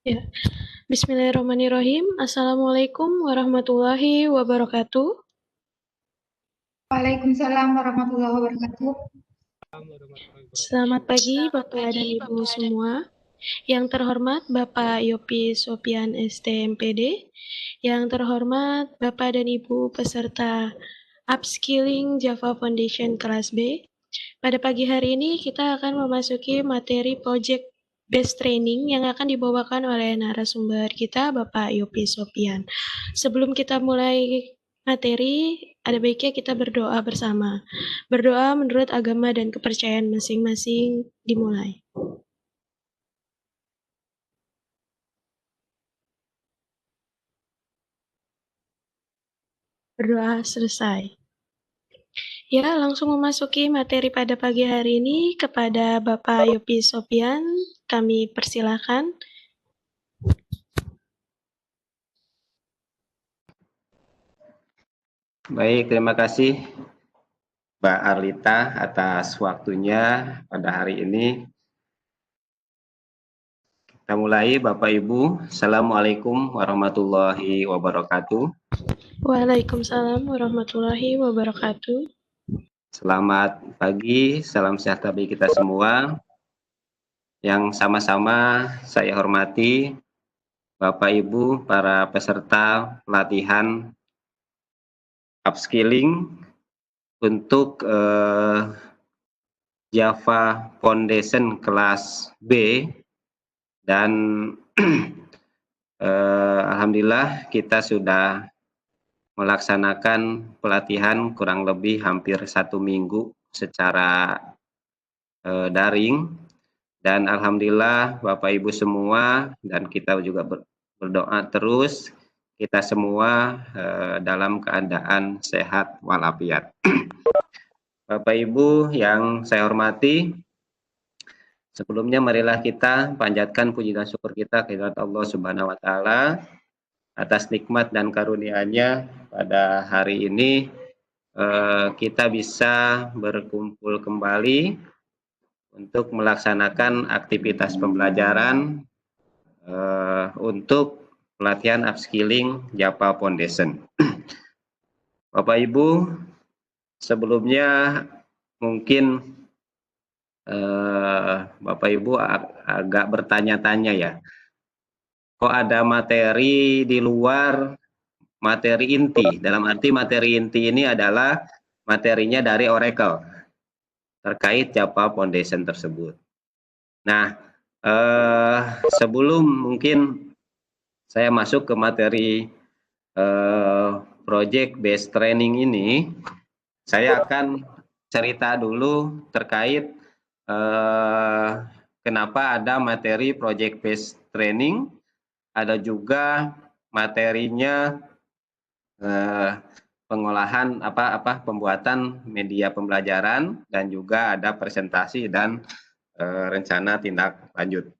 Ya, Bismillahirrahmanirrahim. Assalamualaikum warahmatullahi wabarakatuh. Waalaikumsalam warahmatullahi wabarakatuh. Selamat pagi Bapak dan Ibu semua. Yang terhormat Bapak Yopi Sopian STMPD. Yang terhormat Bapak dan Ibu peserta Upskilling Java Foundation kelas B. Pada pagi hari ini kita akan memasuki materi project based training yang akan dibawakan oleh narasumber kita Bapak Yopi Sopian. Sebelum kita mulai materi, ada baiknya kita berdoa bersama. Berdoa menurut agama dan kepercayaan masing-masing dimulai. Berdoa selesai. Ya, langsung memasuki materi pada pagi hari ini kepada Bapak Yopi Sopian, kami persilahkan. Baik, terima kasih Mbak Arlita atas waktunya pada hari ini. Kita mulai Bapak Ibu. Assalamualaikum warahmatullahi wabarakatuh. Waalaikumsalam warahmatullahi wabarakatuh. Selamat pagi, salam sejahtera bagi kita semua. Yang sama-sama saya hormati Bapak Ibu para peserta pelatihan upskilling untuk Java Foundation kelas B dan alhamdulillah kita sudah melaksanakan pelatihan kurang lebih hampir 1 minggu secara daring, dan alhamdulillah Bapak Ibu semua dan kita juga berdoa terus kita semua dalam keadaan sehat walafiat. Bapak Ibu yang saya hormati, sebelumnya marilah kita panjatkan puji dan syukur kita kehadirat Allah Subhanahu wa taala atas nikmat dan karunia-Nya pada hari ini kita bisa berkumpul kembali untuk melaksanakan aktivitas pembelajaran untuk pelatihan upskilling Java Foundation. Bapak Ibu, sebelumnya mungkin Bapak Ibu agak bertanya-tanya ya, kok ada materi di luar materi inti? Dalam arti materi inti ini adalah materinya dari Oracle terkait Java Foundation tersebut. Nah, sebelum mungkin saya masuk ke materi project based training ini, saya akan cerita dulu terkait kenapa ada materi project based training, ada juga materinya pengolahan pembuatan media pembelajaran, dan juga ada presentasi dan rencana tindak lanjut.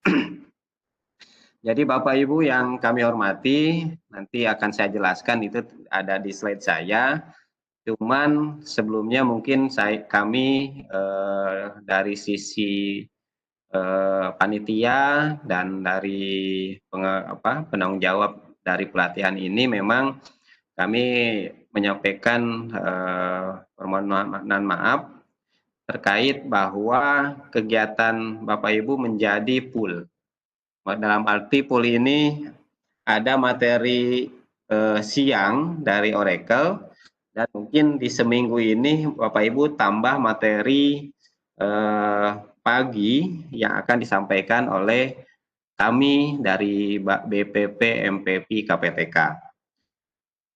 Jadi Bapak Ibu yang kami hormati, nanti akan saya jelaskan, itu ada di slide saya. Cuman sebelumnya mungkin kami dari sisi panitia dan dari penanggung jawab dari pelatihan ini, memang kami menyampaikan permohonan maaf terkait bahwa kegiatan Bapak Ibu menjadi full. Dalam arti pool ini ada materi siang dari Oracle, dan mungkin di seminggu ini Bapak Ibu tambah materi pagi yang akan disampaikan oleh kami dari BPP MPP KPTK.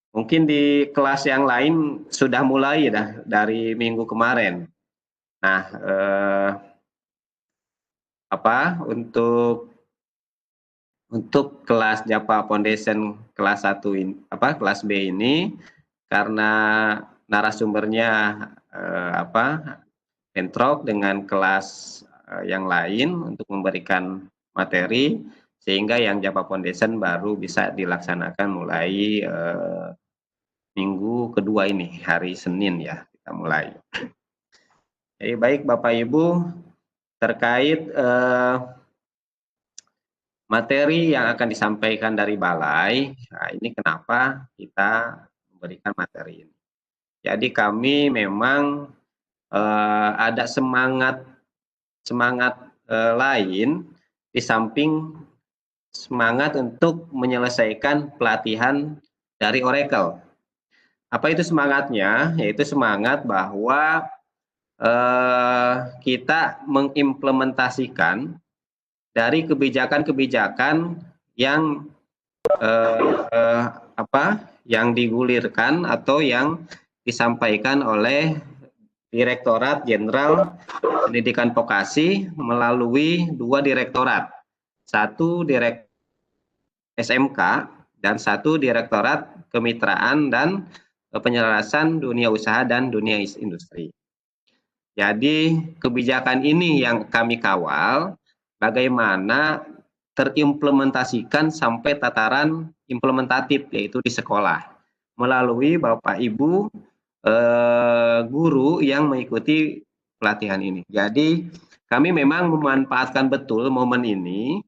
Mungkin di kelas yang lain sudah mulai ya dari minggu kemarin. Nah, untuk kelas Java Foundation kelas 1 ini, kelas B ini, karena narasumbernya bentrok dengan kelas yang lain untuk memberikan materi, sehingga yang Java Foundation baru bisa dilaksanakan mulai minggu kedua ini, hari Senin ya, kita mulai. Jadi baik Bapak Ibu, terkait materi yang akan disampaikan dari balai. Nah, ini kenapa kita memberikan materi ini. Jadi kami memang ada semangat lain di samping semangat untuk menyelesaikan pelatihan dari Oracle. Apa itu semangatnya? Yaitu semangat bahwa kita mengimplementasikan dari kebijakan-kebijakan yang yang digulirkan atau yang disampaikan oleh Direktorat Jenderal Pendidikan Vokasi melalui 2 direktorat, satu Direktorat SMK dan satu Direktorat Kemitraan dan Penyelarasan Dunia Usaha dan Dunia Industri. Jadi kebijakan ini yang kami kawal, bagaimana terimplementasikan sampai tataran implementatif, yaitu di sekolah, melalui Bapak Ibu guru yang mengikuti pelatihan ini. Jadi kami memang memanfaatkan betul momen ini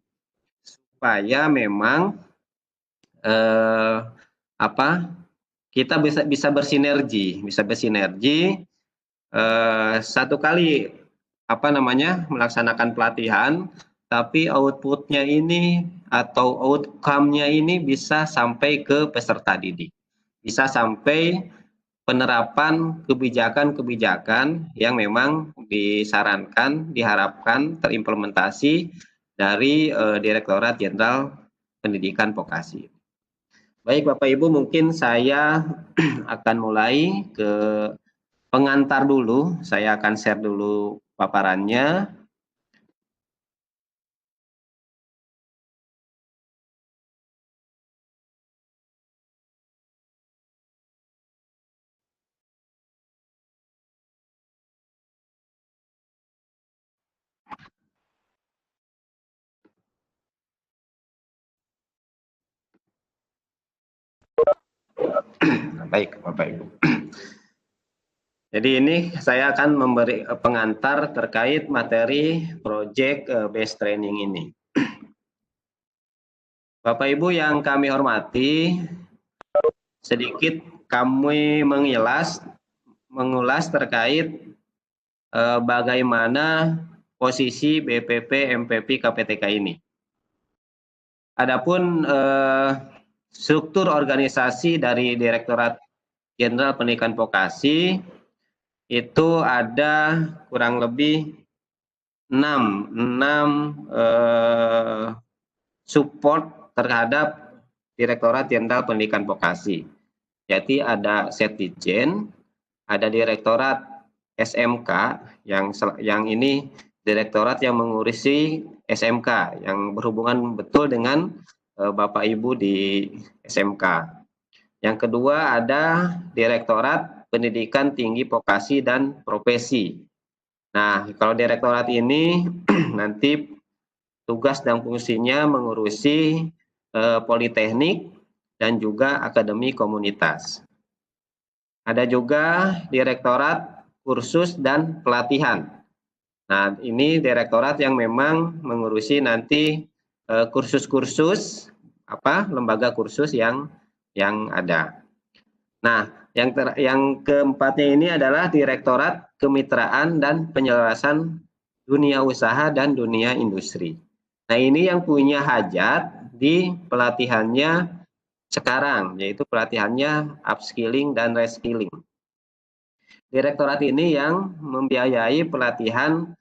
supaya memang kita bisa bersinergi, satu kali melaksanakan pelatihan, tapi outputnya ini atau outcome-nya ini bisa sampai ke peserta didik, bisa sampai penerapan kebijakan-kebijakan yang memang disarankan, diharapkan terimplementasi dari Direktorat Jenderal Pendidikan Vokasi. Baik Bapak Ibu, mungkin saya akan mulai ke pengantar dulu. Saya akan share dulu paparannya. Baik Bapak Ibu. Jadi ini saya akan memberi pengantar terkait materi project based training ini. Bapak Ibu yang kami hormati, sedikit kami mengulas terkait bagaimana posisi BPP, MPP, KPTK ini. Adapun struktur organisasi dari Direktorat Jenderal Pendidikan Vokasi itu ada kurang lebih 6 support terhadap Direktorat Jenderal Pendidikan Vokasi. Jadi ada Setdijen, ada Direktorat SMK yang ini direktorat yang mengurusi SMK yang berhubungan betul dengan Bapak Ibu di SMK. Yang kedua ada Direktorat Pendidikan Tinggi Vokasi dan Profesi. Nah, kalau direktorat ini nanti tugas dan fungsinya mengurusi politeknik dan juga akademi komunitas. Ada juga Direktorat Kursus dan Pelatihan. Nah, ini direktorat yang memang mengurusi nanti kursus-kursus lembaga kursus yang ada. Nah, yang keempatnya ini adalah Direktorat Kemitraan dan Penyelarasan Dunia Usaha dan Dunia Industri. Nah, ini yang punya hajat di pelatihannya sekarang, yaitu pelatihannya upskilling dan reskilling. Direktorat ini yang membiayai pelatihan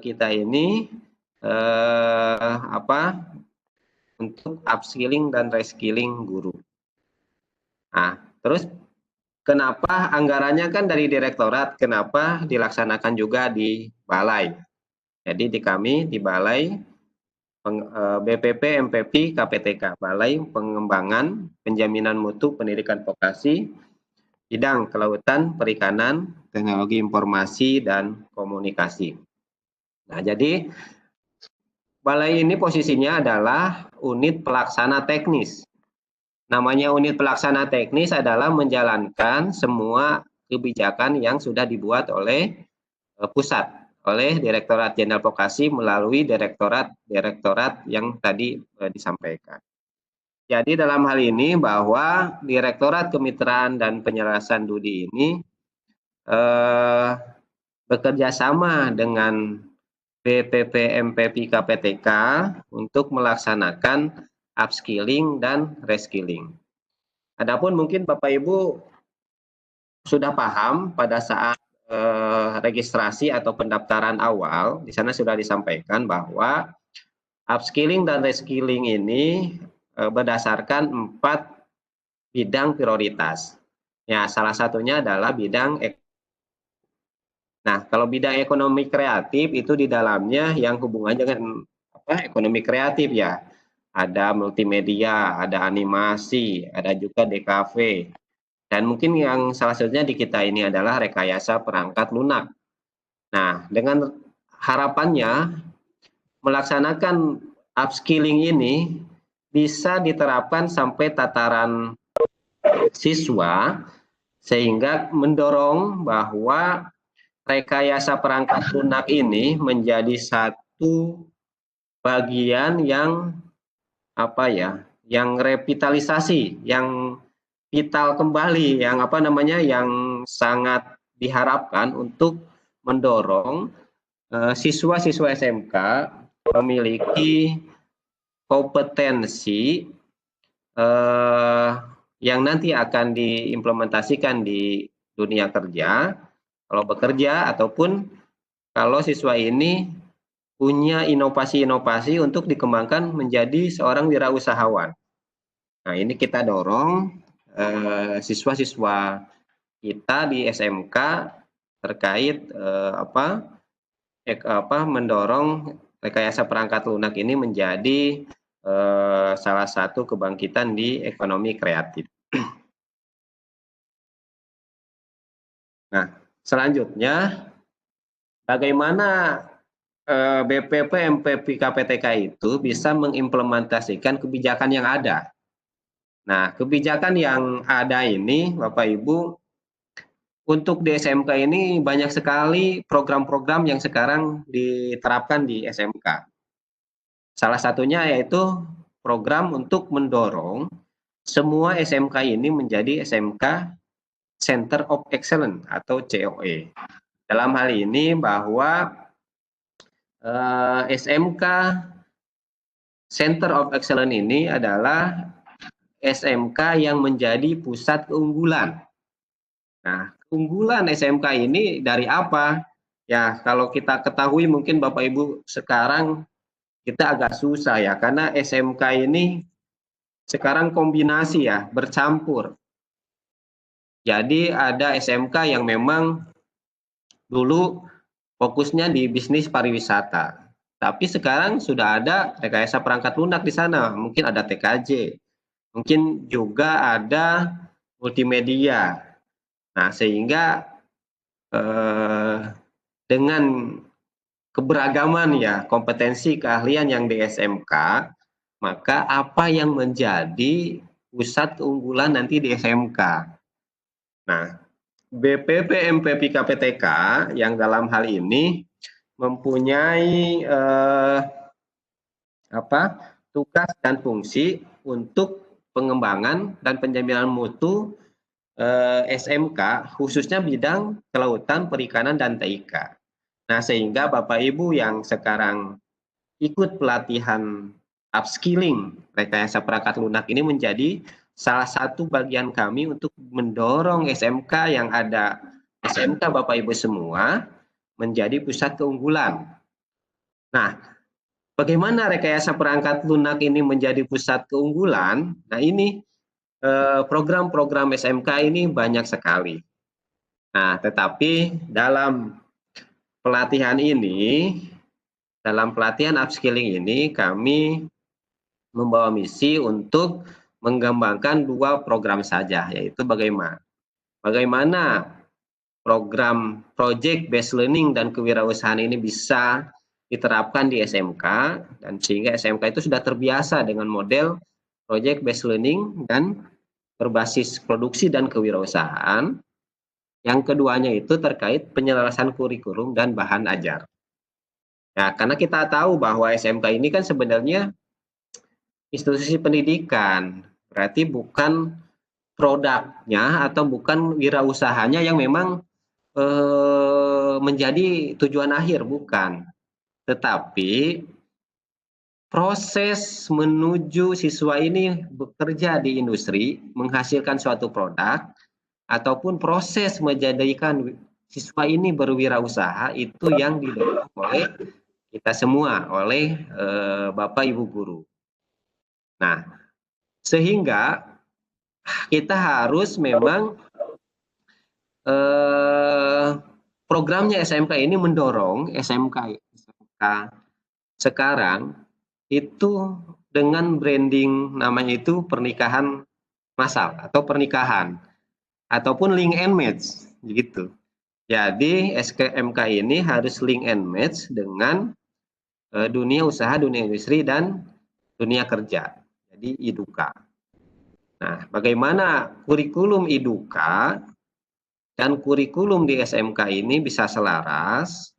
kita ini untuk upskilling dan reskilling guru. Nah, terus kenapa anggarannya kan dari direktorat, kenapa dilaksanakan juga di balai? Jadi di kami di balai BPP, MPP, KPTK, Balai Pengembangan Penjaminan Mutu Pendidikan Vokasi, Bidang Kelautan, Perikanan, Teknologi Informasi dan Komunikasi. Nah, jadi balai ini posisinya adalah unit pelaksana teknis. Namanya unit pelaksana teknis adalah menjalankan semua kebijakan yang sudah dibuat oleh pusat, oleh Direktorat Jenderal Vokasi melalui direktorat yang tadi disampaikan. Jadi dalam hal ini bahwa Direktorat Kemitraan dan Penyelarasan Studi ini bekerja sama dengan BPP MPP KPTK untuk melaksanakan upskilling dan reskilling. Adapun mungkin Bapak Ibu sudah paham pada saat registrasi atau pendaftaran awal, di sana sudah disampaikan bahwa upskilling dan reskilling ini berdasarkan 4 bidang prioritas. Ya, salah satunya adalah bidang Nah, kalau bidang ekonomi kreatif itu di dalamnya yang hubungannya dengan ekonomi kreatif ya. Ada multimedia, ada animasi, ada juga DKV. Dan mungkin yang salah satunya di kita ini adalah rekayasa perangkat lunak. Nah, dengan harapannya melaksanakan upskilling ini bisa diterapkan sampai tataran siswa sehingga mendorong bahwa rekayasa perangkat lunak ini menjadi satu bagian yang yang revitalisasi, yang vital kembali, yang sangat diharapkan untuk mendorong siswa-siswa SMK memiliki kompetensi yang nanti akan diimplementasikan di dunia kerja, kalau bekerja ataupun kalau siswa ini punya inovasi-inovasi untuk dikembangkan menjadi seorang wirausahawan. Nah, ini kita dorong siswa-siswa kita di SMK terkait mendorong rekayasa perangkat lunak ini menjadi salah satu kebangkitan di ekonomi kreatif. Nah, selanjutnya bagaimana BPP MPP KPTK itu bisa mengimplementasikan kebijakan yang ada. Nah, kebijakan yang ada ini, Bapak Ibu, untuk di SMK ini banyak sekali program-program yang sekarang diterapkan di SMK. Salah satunya yaitu program untuk mendorong semua SMK ini menjadi SMK Center of Excellence atau COE. Dalam hal ini bahwa SMK Center of Excellence ini adalah SMK yang menjadi pusat keunggulan. Nah, keunggulan SMK ini dari apa? Ya, kalau kita ketahui mungkin Bapak Ibu sekarang kita agak susah ya, karena SMK ini sekarang kombinasi ya, bercampur. Jadi ada SMK yang memang dulu fokusnya di bisnis pariwisata. Tapi sekarang sudah ada rekayasa perangkat lunak di sana. Mungkin ada TKJ. Mungkin juga ada multimedia. Nah, sehingga dengan keberagaman ya kompetensi keahlian yang di SMK, maka apa yang menjadi pusat keunggulan nanti di SMK. Nah, BPP MPP KPTK yang dalam hal ini mempunyai tugas dan fungsi untuk pengembangan dan penjaminan mutu SMK khususnya bidang kelautan, perikanan, dan TIK. Nah, sehingga Bapak Ibu yang sekarang ikut pelatihan upskilling rekayasa perangkat lunak ini menjadi salah satu bagian kami untuk mendorong SMK yang ada, SMK Bapak Ibu semua, menjadi pusat keunggulan. Nah, bagaimana rekayasa perangkat lunak ini menjadi pusat keunggulan? Nah, ini program-program SMK ini banyak sekali. Nah, tetapi dalam pelatihan ini, dalam pelatihan upskilling ini, kami membawa misi untuk mengembangkan 2 program saja, yaitu bagaimana program project based learning dan kewirausahaan ini bisa diterapkan di SMK, dan sehingga SMK itu sudah terbiasa dengan model project based learning dan berbasis produksi dan kewirausahaan. Yang keduanya itu terkait penyelarasan kurikulum dan bahan ajar. Ya, karena kita tahu bahwa SMK ini kan sebenarnya institusi pendidikan, berarti bukan produknya atau bukan wirausahanya yang memang menjadi tujuan akhir, bukan. Tetapi proses menuju siswa ini bekerja di industri, menghasilkan suatu produk, ataupun proses menjadikan siswa ini berwirausaha itu yang didorong oleh kita semua, oleh Bapak Ibu guru. Nah, sehingga kita harus memang programnya SMK ini mendorong SMK sekarang itu dengan branding namanya itu pernikahan massal atau pernikahan ataupun link and match gitu. Jadi SMK ini harus link and match dengan dunia usaha, dunia industri dan dunia kerja. Jadi IDUKA. Nah, bagaimana kurikulum IDUKA dan kurikulum di SMK ini bisa selaras?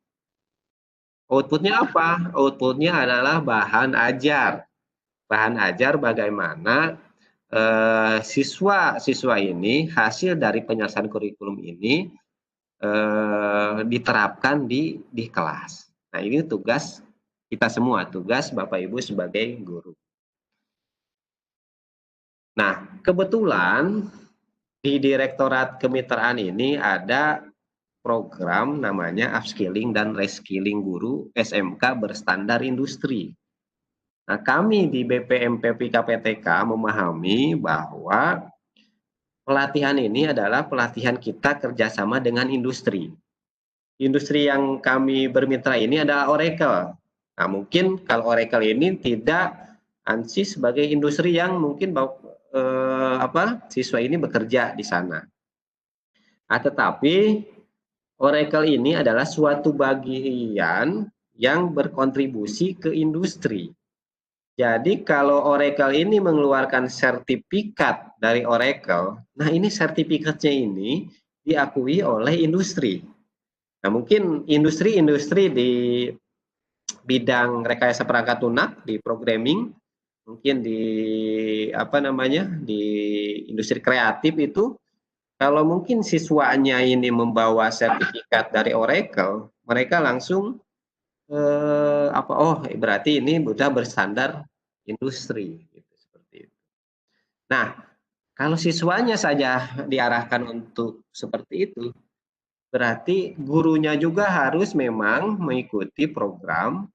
Outputnya apa? Outputnya adalah bahan ajar. Bahan ajar bagaimana siswa-siswa ini hasil dari penyelesaian kurikulum ini diterapkan di kelas. Nah, ini tugas kita semua, tugas Bapak Ibu sebagai guru. Nah, kebetulan di Direktorat Kemitraan ini ada program namanya upskilling dan reskilling guru SMK berstandar industri. Nah, kami di BPMP KPTK memahami bahwa pelatihan ini adalah pelatihan kita kerjasama dengan industri. Industri yang kami bermitra ini adalah Oracle. Nah, mungkin kalau Oracle ini tidak ANSI sebagai industri yang mungkin siswa ini bekerja di sana. Nah, tetapi Oracle ini adalah suatu bagian yang berkontribusi ke industri. Jadi kalau Oracle ini mengeluarkan sertifikat dari Oracle, nah ini sertifikatnya ini diakui oleh industri. Nah, mungkin industri-industri di bidang rekayasa perangkat lunak, di programming, mungkin di di industri kreatif itu, kalau mungkin siswanya ini membawa sertifikat dari Oracle, mereka langsung berarti ini sudah berstandar industri, gitu, seperti itu. Nah, kalau siswanya saja diarahkan untuk seperti itu, berarti gurunya juga harus memang mengikuti program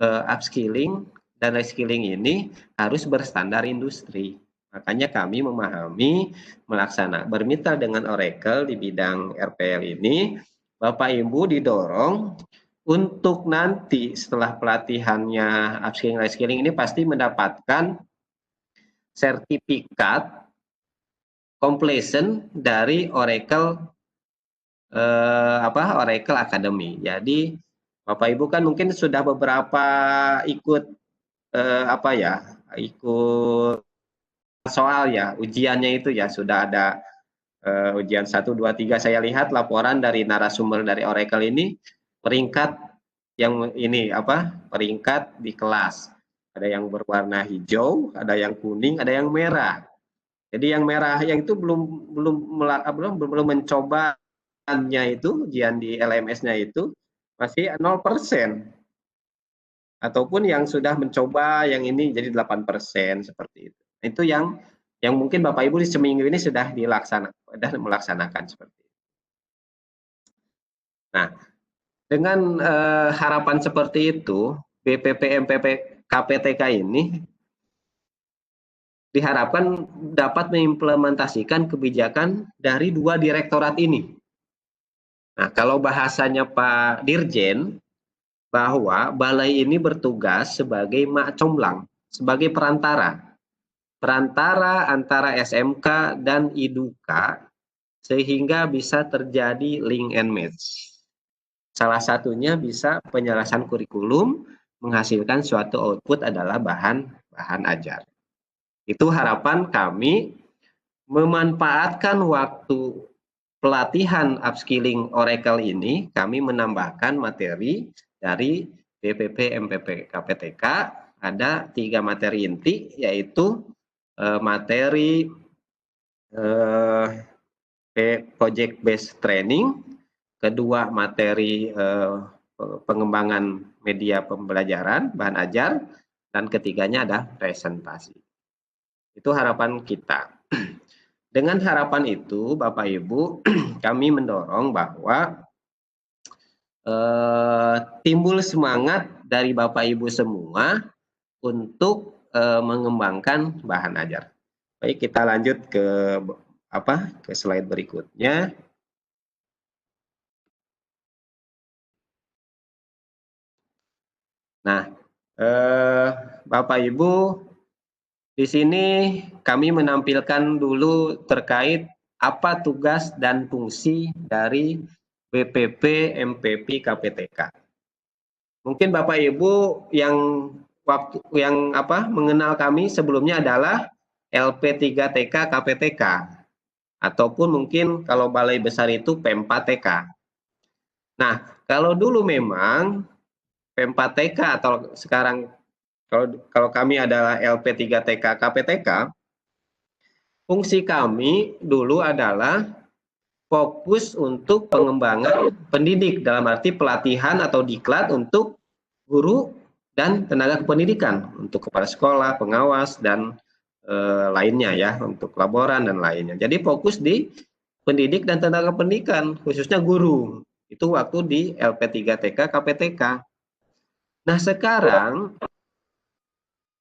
upskilling dan reskilling ini harus berstandar industri. Makanya kami memahami bermitra dengan Oracle di bidang RPL ini, Bapak Ibu didorong untuk nanti setelah pelatihannya upskilling reskilling ini pasti mendapatkan sertifikat completion dari Oracle Oracle Academy. Jadi Bapak Ibu kan mungkin sudah beberapa ikut ikut soal ya, ujiannya itu ya sudah ada ujian 1, 2, 3. Saya lihat laporan dari narasumber dari Oracle ini peringkat yang ini peringkat di kelas. Ada yang berwarna hijau, ada yang kuning, ada yang merah. Jadi yang merah yang itu belum mencobanya itu ujian di LMS-nya itu masih 0%. Ataupun yang sudah mencoba yang ini jadi 8% seperti itu. Itu yang mungkin Bapak Ibu di seminggu ini sudah melaksanakan seperti itu. Nah, dengan harapan seperti itu, BPPMP KPTK ini diharapkan dapat mengimplementasikan kebijakan dari 2 direktorat ini. Nah, kalau bahasanya Pak Dirjen, bahwa balai ini bertugas sebagai mak comblang, sebagai perantara antara SMK dan IDUKA, sehingga bisa terjadi link and match. Salah satunya bisa penyelesaian kurikulum menghasilkan suatu output adalah bahan ajar. Itu harapan kami memanfaatkan waktu pelatihan upskilling Oracle ini, kami menambahkan materi dari BPP, MPP, KPTK, ada 3 materi inti, yaitu materi project based training, kedua materi pengembangan media pembelajaran, bahan ajar, dan ketiganya ada presentasi. Itu harapan kita. Dengan harapan itu, Bapak Ibu, kami mendorong bahwa timbul semangat dari Bapak Ibu semua untuk mengembangkan bahan ajar. Baik, kita lanjut ke slide berikutnya. Nah, Bapak Ibu, di sini kami menampilkan dulu terkait apa tugas dan fungsi dari BPP, MPP, KPTK. Mungkin Bapak Ibu yang mengenal kami sebelumnya adalah LP3TK, KPTK, ataupun mungkin kalau balai besar itu P4TK. Nah, kalau dulu memang P4TK atau sekarang kalau kami adalah LP3TK, KPTK, fungsi kami dulu adalah fokus untuk pengembangan pendidik, dalam arti pelatihan atau diklat untuk guru dan tenaga kependidikan, untuk kepala sekolah, pengawas, dan lainnya ya, untuk laboran dan lainnya. Jadi fokus di pendidik dan tenaga pendidikan, khususnya guru. Itu waktu di LP3TK, KPTK. Nah, sekarang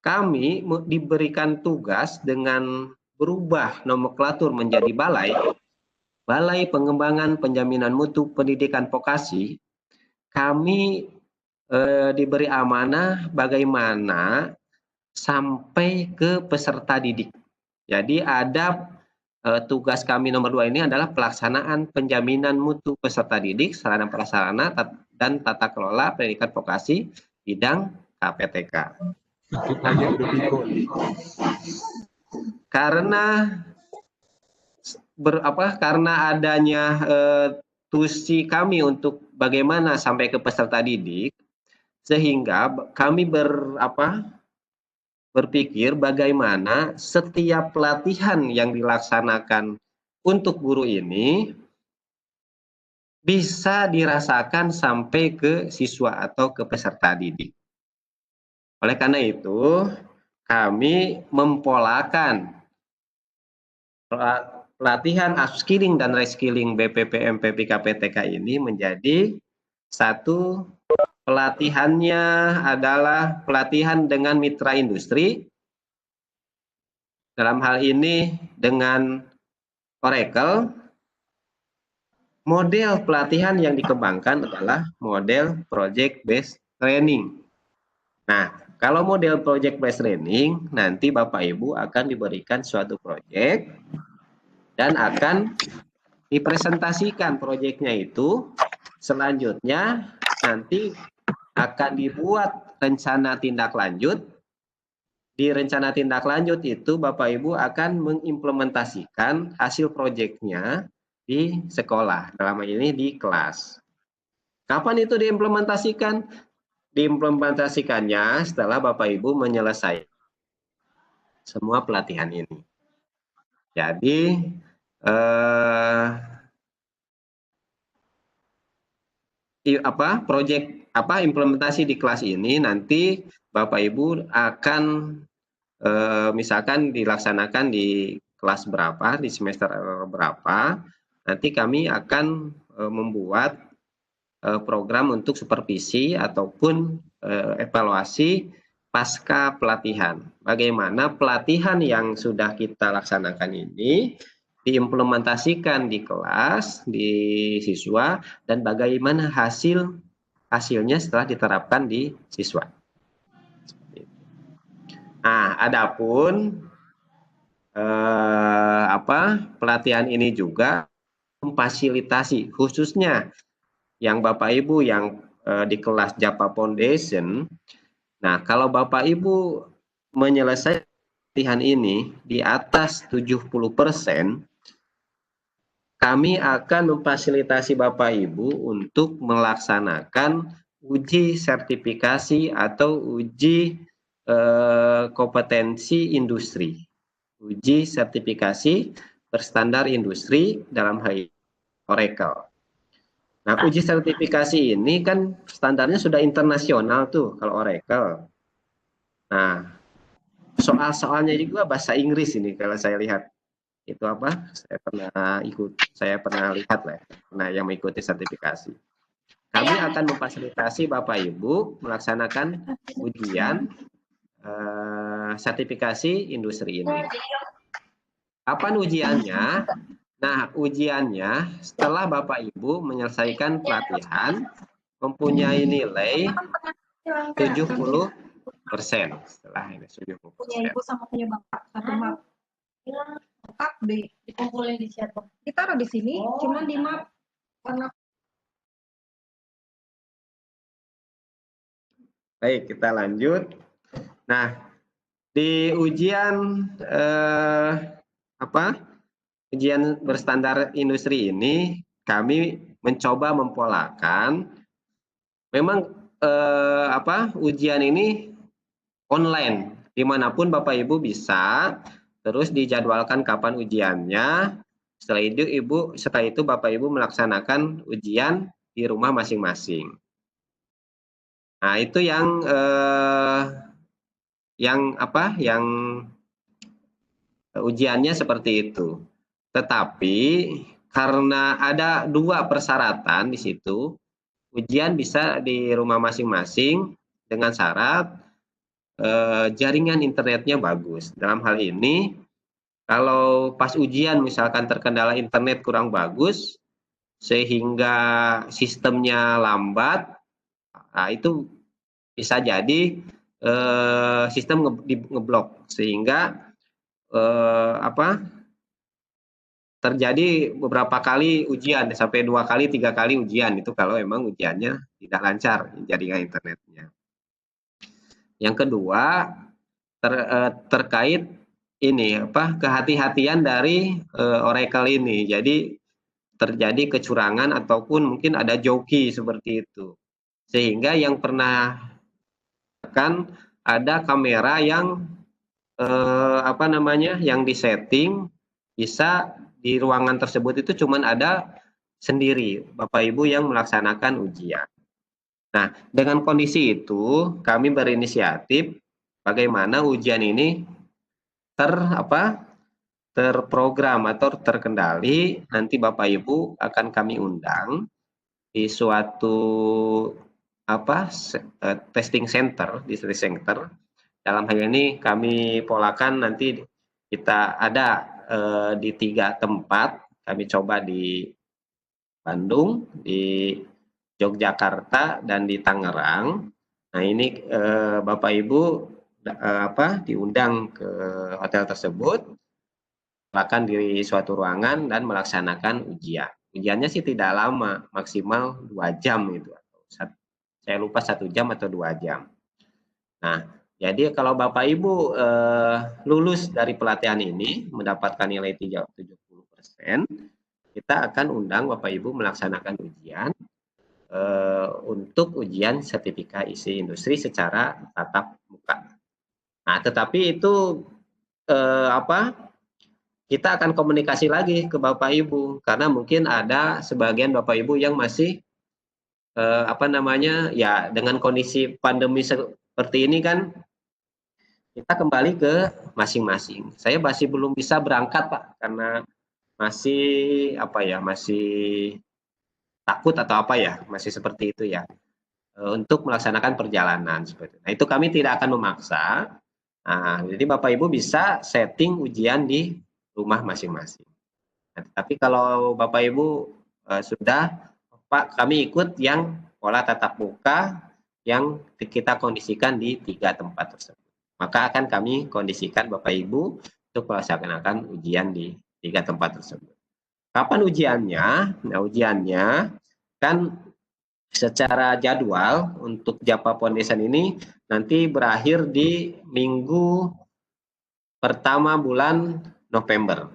kami diberikan tugas dengan berubah nomenklatur menjadi Balai Pengembangan Penjaminan Mutu Pendidikan Vokasi. Kami diberi amanah bagaimana sampai ke peserta didik. Jadi ada tugas kami nomor 2 ini adalah pelaksanaan penjaminan mutu peserta didik, sarana prasarana dan tata kelola pendidikan vokasi bidang KPTK. Karena adanya tusi kami untuk bagaimana sampai ke peserta didik, sehingga kami berpikir bagaimana setiap pelatihan yang dilaksanakan untuk guru ini bisa dirasakan sampai ke siswa atau ke peserta didik. Oleh karena itu, kami mempolakan pelatihan upskilling dan reskilling BPP, MPP, KPTK ini menjadi satu pelatihannya adalah pelatihan dengan mitra industri. Dalam hal ini dengan Oracle. Model pelatihan yang dikembangkan adalah model project based training. Nah, kalau model project based training, nanti Bapak Ibu akan diberikan suatu proyek dan akan dipresentasikan proyeknya itu. Selanjutnya nanti akan dibuat rencana tindak lanjut. Di rencana tindak lanjut itu Bapak Ibu akan mengimplementasikan hasil proyeknya di sekolah, dalam hal ini di kelas. Kapan itu diimplementasikan? Diimplementasikannya setelah Bapak Ibu menyelesaikan semua pelatihan ini. Jadi implementasi di kelas ini nanti Bapak Ibu akan misalkan dilaksanakan di kelas berapa, di semester berapa, nanti kami akan membuat program untuk supervisi ataupun evaluasi pasca pelatihan. Bagaimana pelatihan yang sudah kita laksanakan ini diimplementasikan di kelas, di siswa, dan bagaimana hasilnya setelah diterapkan di siswa. Nah, adapun pelatihan ini juga memfasilitasi khususnya yang Bapak Ibu yang di kelas Japa Foundation. Nah, kalau Bapak Ibu menyelesaikan pelatihan ini di atas 70%, kami akan memfasilitasi Bapak Ibu untuk melaksanakan uji sertifikasi atau uji kompetensi industri. Uji sertifikasi berstandar industri dalam hal Oracle. Nah, uji sertifikasi ini kan standarnya sudah internasional tuh kalau Oracle. Nah, soal-soalnya juga bahasa Inggris ini kalau saya lihat. Itu apa? Saya pernah lihat lah. Nah, yang mengikuti sertifikasi. Kami akan memfasilitasi Bapak Ibu melaksanakan ujian sertifikasi industri ini. Kapan ujiannya? Nah, ujiannya setelah Bapak Ibu menyelesaikan pelatihan mempunyai nilai 70%. Setelah ini 70%. Punya ibu sama punya bapak satu map. Lengkap deh. Dikumpulin di chat. Ditaruh di sini, cuman di map warna. Baik, kita lanjut. Nah, di ujian ujian berstandar industri ini kami mencoba mempolakan memang ujian ini online dimanapun Bapak Ibu bisa, terus dijadwalkan kapan ujiannya. Setelah itu Bapak Ibu melaksanakan ujian di rumah masing-masing. Nah, itu yang ujiannya seperti itu. Tetapi karena ada 2 persyaratan di situ, ujian bisa di rumah masing-masing dengan syarat jaringan internetnya bagus. Dalam hal ini, kalau pas ujian misalkan terkendala internet kurang bagus, sehingga sistemnya lambat, nah itu bisa jadi sistem ngeblok sehingga terjadi beberapa kali ujian sampai 2 kali 3 kali ujian itu kalau memang ujiannya tidak lancar jaringan internetnya. Yang kedua terkait ini kehati-hatian dari Oracle ini. Jadi terjadi kecurangan ataupun mungkin ada joki seperti itu. Sehingga yang pernah kan ada kamera yang yang disetting bisa di ruangan tersebut itu cuman ada sendiri Bapak Ibu yang melaksanakan ujian. Nah, dengan kondisi itu kami berinisiatif bagaimana ujian ini terprogram atau terkendali. Nanti Bapak Ibu akan kami undang di suatu testing center, di study center. Dalam hal ini kami polakan nanti kita ada di 3 tempat. Kami coba di Bandung, di Yogyakarta, dan di Tangerang. Nah, ini Bapak Ibu diundang ke hotel tersebut, akan di suatu ruangan dan melaksanakan ujian. Ujiannya sih tidak lama, maksimal 2 jam itu. Saya lupa 1 jam atau 2 jam. Nah, jadi kalau Bapak Ibu lulus dari pelatihan ini mendapatkan nilai 70%, kita akan undang Bapak Ibu melaksanakan ujian untuk ujian sertifikasi industri secara tatap muka. Nah, tetapi itu kita akan komunikasi lagi ke Bapak Ibu karena mungkin ada sebagian Bapak Ibu yang masih ya dengan kondisi pandemi seperti ini kan kita kembali ke masing-masing. Saya masih belum bisa berangkat Pak karena masih masih takut atau masih seperti itu ya untuk melaksanakan perjalanan seperti itu. Nah, itu kami tidak akan memaksa. Nah, jadi Bapak Ibu bisa setting ujian di rumah masing-masing. Nah, tapi kalau Bapak Ibu sudah Pak, kami ikut yang pola tatap muka yang kita kondisikan di 3 tempat tersebut. Maka akan kami kondisikan Bapak Ibu untuk melaksanakan ujian di 3 tempat tersebut. Kapan ujiannya? Nah, ujiannya kan secara jadwal untuk Japa Foundation ini nanti berakhir di minggu pertama bulan November.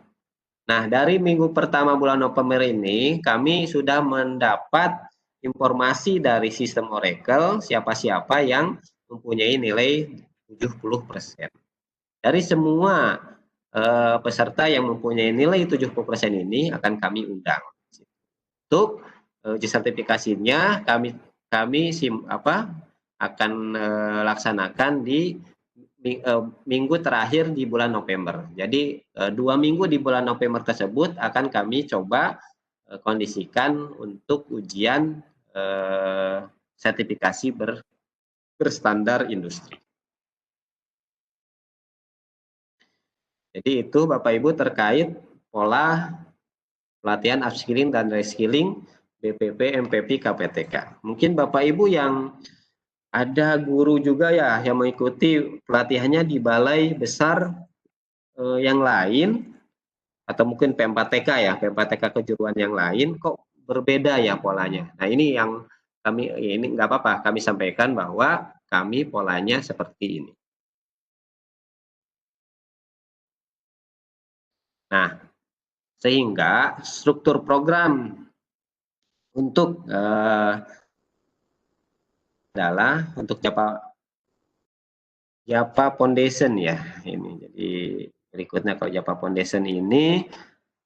Nah, dari minggu pertama bulan November ini kami sudah mendapat informasi dari sistem Oracle siapa-siapa yang mempunyai nilai 70%. Dari semua peserta yang mempunyai nilai 70% ini akan kami undang. Untuk uji sertifikasinya kami akan laksanakan di minggu terakhir di bulan November. Jadi 2 minggu di bulan November tersebut akan kami coba kondisikan untuk ujian sertifikasi berstandar industri. Jadi itu Bapak Ibu terkait pola pelatihan upskilling dan reskilling BPP, MPP, KPTK. Mungkin Bapak Ibu yang ada guru juga ya yang mengikuti pelatihannya di balai besar yang lain, atau mungkin P4TK ya, P4TK kejuruan yang lain kok berbeda ya polanya. Nah ini yang kami, ini nggak apa-apa, kami sampaikan bahwa kami polanya seperti ini. Nah, sehingga struktur program untuk adalah untuk Japa Foundation ya ini. Jadi berikutnya kalau Japa Foundation ini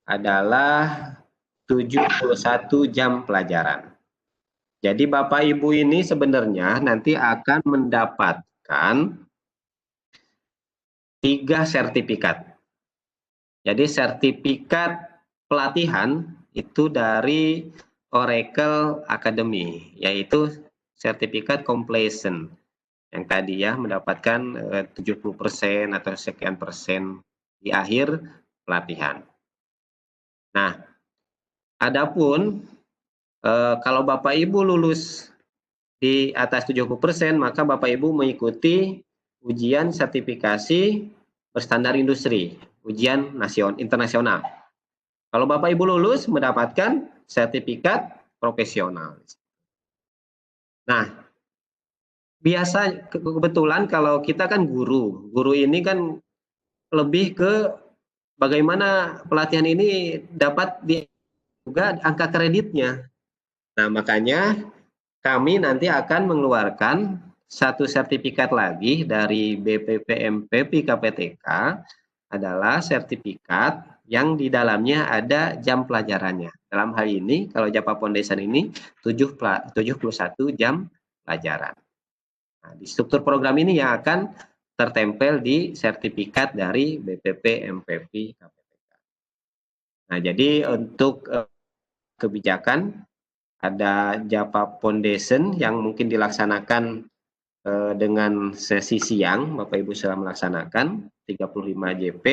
adalah 71 jam pelajaran. Jadi Bapak Ibu ini sebenarnya nanti akan mendapatkan 3 sertifikat. Jadi sertifikat pelatihan itu dari Oracle Academy, yaitu sertifikat completion yang tadi ya mendapatkan 70% atau sekian persen di akhir pelatihan. Nah, adapun kalau Bapak Ibu lulus di atas 70%, maka Bapak Ibu mengikuti ujian sertifikasi berstandar industri, ujian internasional. Kalau Bapak Ibu lulus mendapatkan sertifikat profesional. Nah, biasa kebetulan kalau kita kan guru ini kan lebih ke bagaimana pelatihan ini dapat juga angka kreditnya. Nah, makanya kami nanti akan mengeluarkan satu sertifikat lagi dari BPP, MPP, KPTK adalah sertifikat yang di dalamnya ada jam pelajarannya. Dalam hal ini, kalau Japa Foundation ini 71 jam pelajaran. Nah, di struktur program ini yang akan tertempel di sertifikat dari BPP, MPP, KPTK. Nah, jadi untuk kebijakan ada Japa Foundation yang mungkin dilaksanakan dengan sesi siang, Bapak Ibu sudah melaksanakan 35 JP.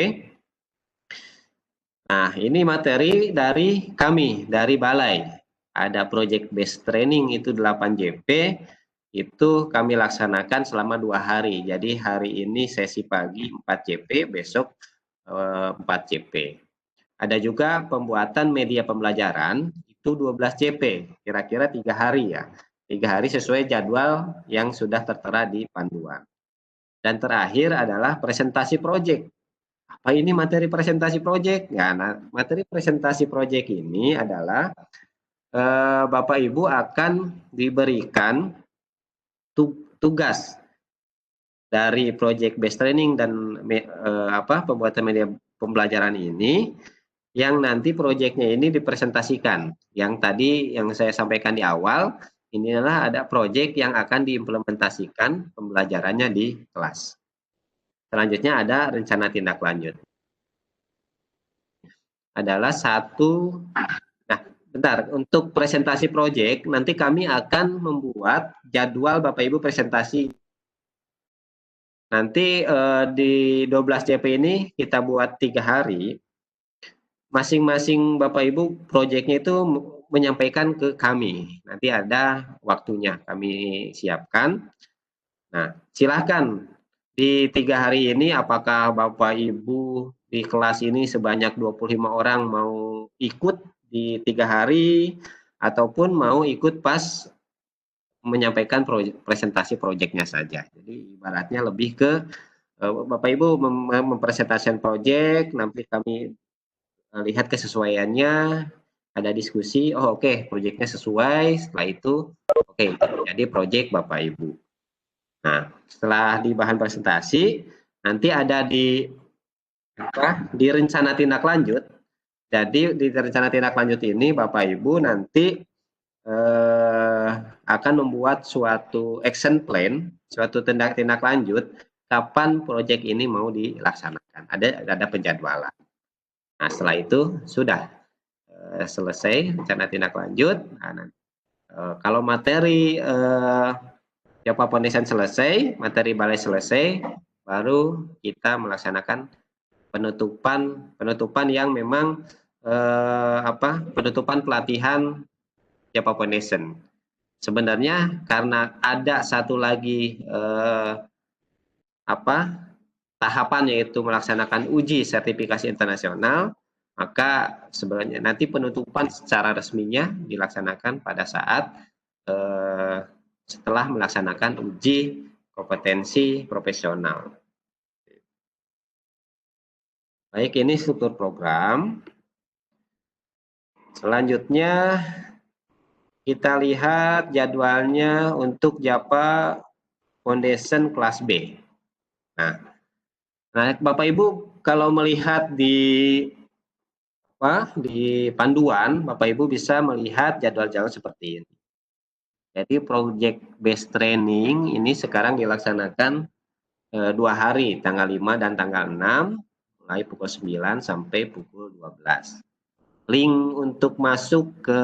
Nah, ini materi dari kami, dari Balai. Ada project based training itu 8 JP, itu kami laksanakan selama 2 hari. Jadi hari ini sesi pagi 4 JP, besok 4 JP. Ada juga pembuatan media pembelajaran, itu 12 JP, kira-kira 3 hari ya. 3 hari sesuai jadwal yang sudah tertera di panduan. Dan terakhir adalah presentasi proyek. Apa ini materi presentasi proyek? Ya, nah, materi presentasi proyek ini adalah Bapak Ibu akan diberikan tugas dari project based training dan pembuatan media pembelajaran ini yang nanti proyeknya ini dipresentasikan. Yang tadi yang saya sampaikan di awal, inilah ada proyek yang akan diimplementasikan pembelajarannya di kelas. Selanjutnya ada rencana tindak lanjut. Adalah satu, nah bentar, untuk presentasi proyek nanti kami akan membuat jadwal Bapak Ibu presentasi. Nanti di 12 JP ini kita buat 3 hari, masing-masing Bapak Ibu proyeknya itu menyampaikan ke kami. Nanti ada waktunya kami siapkan. Nah, silahkan di 3 hari ini apakah Bapak Ibu di kelas ini sebanyak 25 orang mau ikut di 3 hari ataupun mau ikut pas menyampaikan presentasi proyeknya saja. Jadi ibaratnya lebih ke Bapak Ibu mempresentasikan proyek, nanti kami lihat kesesuaiannya, ada diskusi, oh oke, proyeknya sesuai, setelah itu oke, itu menjadi proyek Bapak Ibu. Nah, setelah di bahan presentasi, nanti ada di rencana tindak lanjut. Jadi di rencana tindak lanjut ini Bapak Ibu nanti akan membuat suatu action plan, suatu tindak lanjut kapan proyek ini mau dilaksanakan. Ada penjadwalan. Nah, setelah itu sudah selesai rencana tindak lanjut. Nah, kalau materi Java Foundation selesai, materi balai selesai, baru kita melaksanakan penutupan yang memang penutupan pelatihan Java Foundation. Sebenarnya karena ada satu lagi tahapan yaitu melaksanakan uji sertifikasi internasional, maka sebenarnya nanti penutupan secara resminya dilaksanakan pada saat setelah melaksanakan uji kompetensi profesional. Baik, ini struktur program. Selanjutnya kita lihat jadwalnya untuk Java Foundation kelas B. Nah, Bapak Ibu kalau melihat di panduan, Bapak Ibu bisa melihat jadwal-jadwal seperti ini. Jadi project based training ini sekarang dilaksanakan 2 hari, tanggal 5 dan tanggal 6, mulai pukul 9 sampai pukul 12. Link untuk masuk ke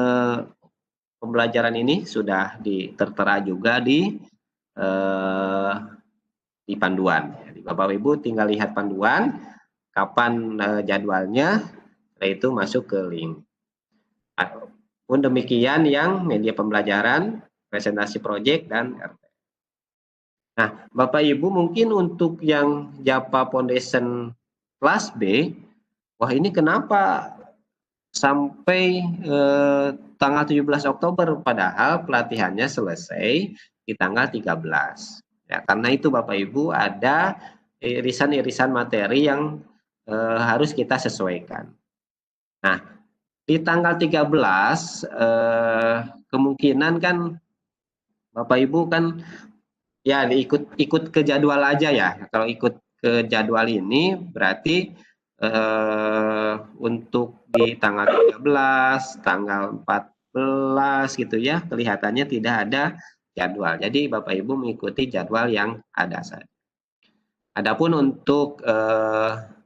pembelajaran ini sudah tertera juga di panduan. Jadi Bapak Ibu tinggal lihat panduan, kapan jadwalnya, setelah itu masuk ke link. Pun demikian yang media pembelajaran, presentasi proyek, dan RT. Nah, Bapak Ibu mungkin untuk yang Java Foundation kelas B, wah ini kenapa sampai tanggal 17 Oktober, padahal pelatihannya selesai di tanggal 13. Ya, karena itu Bapak Ibu ada irisan-irisan materi yang harus kita sesuaikan. Nah, di tanggal 13 kemungkinan kan Bapak Ibu kan ya ikut ke jadwal aja ya. Kalau ikut ke jadwal ini berarti untuk di tanggal 13, tanggal 14 gitu ya, kelihatannya tidak ada jadwal. Jadi Bapak Ibu mengikuti jadwal yang ada saja. Adapun untuk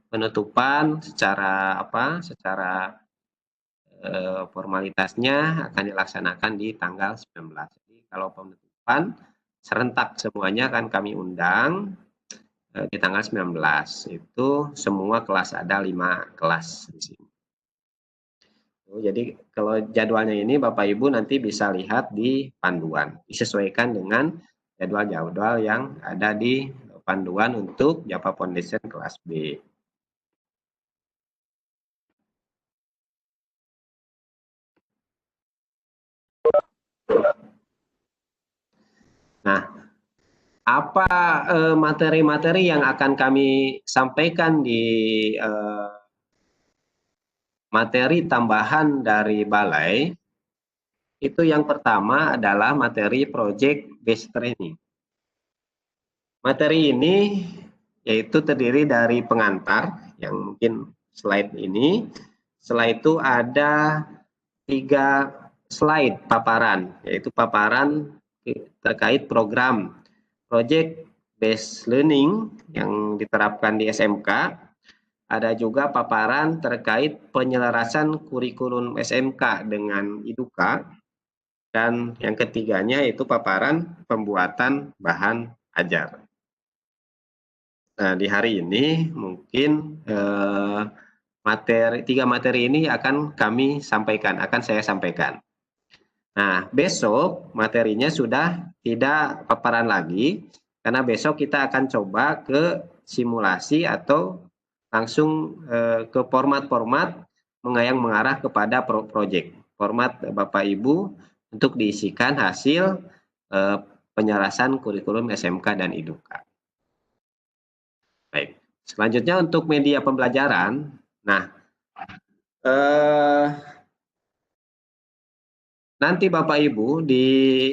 penutupan secara formalitasnya akan dilaksanakan di tanggal 19. Jadi kalau penutupan serentak semuanya akan kami undang di tanggal 19. Itu semua kelas, ada 5 kelas di sini. Jadi kalau jadwalnya ini Bapak Ibu nanti bisa lihat di panduan, disesuaikan dengan jadwal-jadwal yang ada di panduan untuk Java Foundation kelas B. Nah, apa materi-materi yang akan kami sampaikan di materi tambahan dari balai? Itu yang pertama adalah materi project based training. Materi ini yaitu terdiri dari pengantar yang mungkin slide ini. Setelah itu ada 3 slide paparan, yaitu paparan terkait program project based learning yang diterapkan di SMK. Ada juga paparan terkait penyelarasan kurikulum SMK dengan IDUKA. Dan yang ketiganya itu paparan pembuatan bahan ajar. Nah, di hari ini mungkin 3 materi ini akan saya sampaikan. Nah, besok materinya sudah tidak paparan lagi, karena besok kita akan coba ke simulasi atau langsung ke format-format yang mengarah kepada proyek. Format Bapak Ibu untuk diisikan hasil penyelarasan kurikulum SMK dan IDUKA. Baik, selanjutnya untuk media pembelajaran. Nah, nanti Bapak Ibu di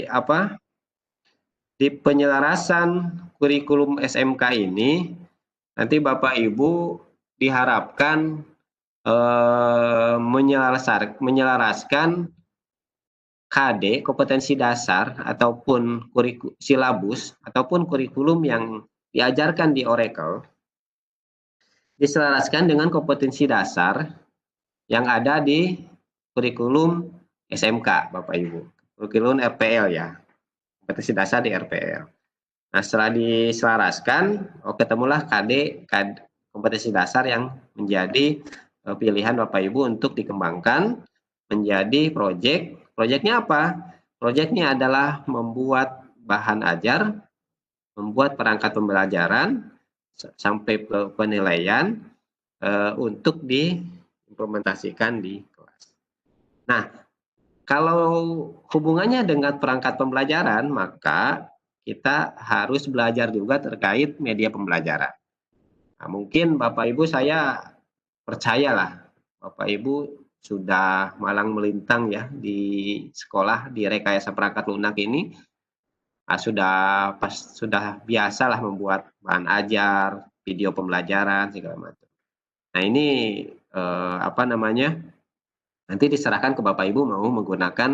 penyelarasan kurikulum SMK ini, nanti Bapak Ibu diharapkan menyelaraskan KD, kompetensi dasar, ataupun silabus, ataupun kurikulum yang diajarkan di Oracle, diselaraskan dengan kompetensi dasar yang ada di kurikulum SMK, Bapak Ibu. Kurikulum RPL ya, kompetensi dasar di RPL. Nah, setelah diselaraskan, ketemulah KD, kompetensi dasar yang menjadi pilihan Bapak Ibu untuk dikembangkan menjadi proyek. Proyeknya apa? Proyeknya adalah membuat bahan ajar, membuat perangkat pembelajaran, sampai penilaian untuk diimplementasikan di kelas. Nah, kalau hubungannya dengan perangkat pembelajaran, maka kita harus belajar juga terkait media pembelajaran. Nah, mungkin Bapak Ibu saya percayalah, Bapak Ibu sudah malang melintang ya di sekolah di rekayasa perangkat lunak ini, sudah biasalah membuat bahan ajar, video pembelajaran segala macam. Nah ini nanti diserahkan ke Bapak Ibu mau menggunakan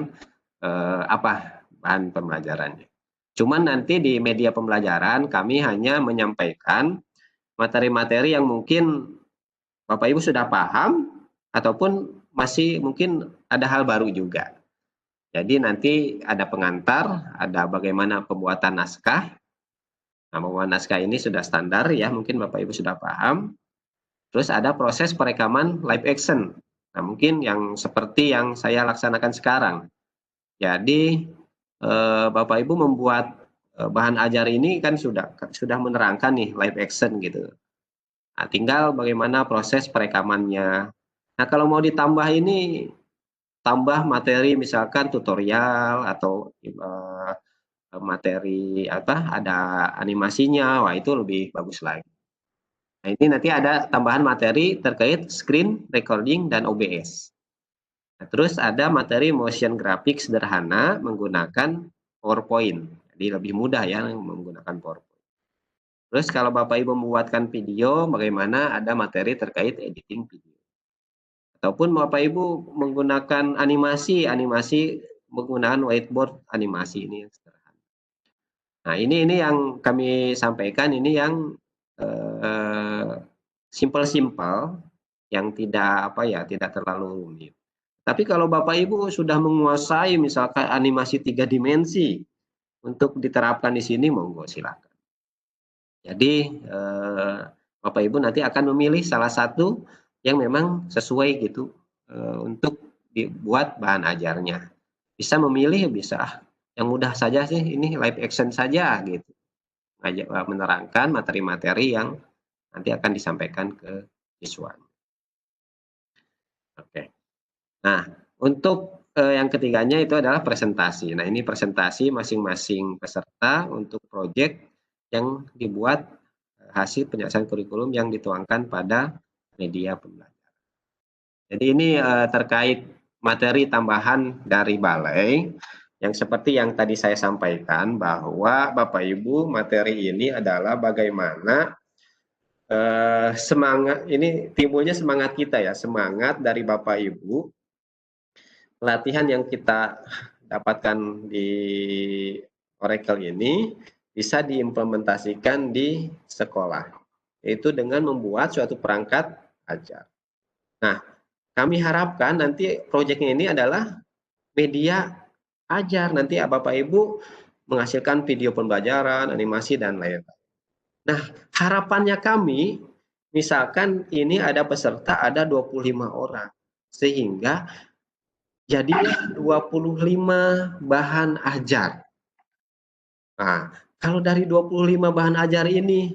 apa bahan pembelajarannya. Cuman nanti di media pembelajaran kami hanya menyampaikan materi-materi yang mungkin Bapak Ibu sudah paham ataupun masih mungkin ada hal baru juga. Jadi nanti ada pengantar, ada bagaimana pembuatan naskah. Nah, pembuatan naskah ini sudah standar ya, mungkin Bapak Ibu sudah paham. Terus ada proses perekaman live action. Nah, mungkin yang seperti yang saya laksanakan sekarang. Jadi Bapak Ibu membuat bahan ajar ini kan sudah menerangkan nih live action gitu. Nah, tinggal bagaimana proses perekamannya. Nah, kalau mau ditambah ini, tambah materi misalkan tutorial atau materi ada animasinya, wah itu lebih bagus lagi. Nah, ini nanti ada tambahan materi terkait screen recording dan OBS. Nah, terus ada materi motion graphic sederhana menggunakan PowerPoint. Jadi lebih mudah ya menggunakan PowerPoint. Terus kalau Bapak Ibu membuatkan video, bagaimana ada materi terkait editing video. Ataupun Bapak Ibu menggunakan animasi menggunakan whiteboard animasi ini yang sederhana. Nah, ini yang kami sampaikan, ini yang simple-simple, yang tidak tidak terlalu rumit. Tapi kalau Bapak Ibu sudah menguasai misalkan animasi 3 dimensi untuk diterapkan di sini, monggo silakan. Jadi Bapak Ibu nanti akan memilih salah satu yang memang sesuai gitu untuk dibuat bahan ajarnya. Bisa memilih, bisa yang mudah saja sih, ini live action saja gitu. Menerangkan materi-materi yang nanti akan disampaikan ke siswa. Oke. Nah, untuk yang ketiganya itu adalah presentasi. Nah, ini presentasi masing-masing peserta untuk proyek yang dibuat hasil penyelesaian kurikulum yang dituangkan pada media pembelajaran. Jadi ini terkait materi tambahan dari balai yang seperti yang tadi saya sampaikan, bahwa Bapak Ibu materi ini adalah bagaimana semangat, ini timbulnya semangat kita ya, semangat dari Bapak Ibu, latihan yang kita dapatkan di Oracle ini bisa diimplementasikan di sekolah, yaitu dengan membuat suatu perangkat ajar. Nah, kami harapkan nanti proyeknya ini adalah media ajar, nanti Bapak Ibu menghasilkan video pembelajaran, animasi, dan lain-lain. Nah, harapannya kami, misalkan ini ada peserta ada 25 orang, sehingga jadilah 25 bahan ajar. Nah, kalau dari 25 bahan ajar ini,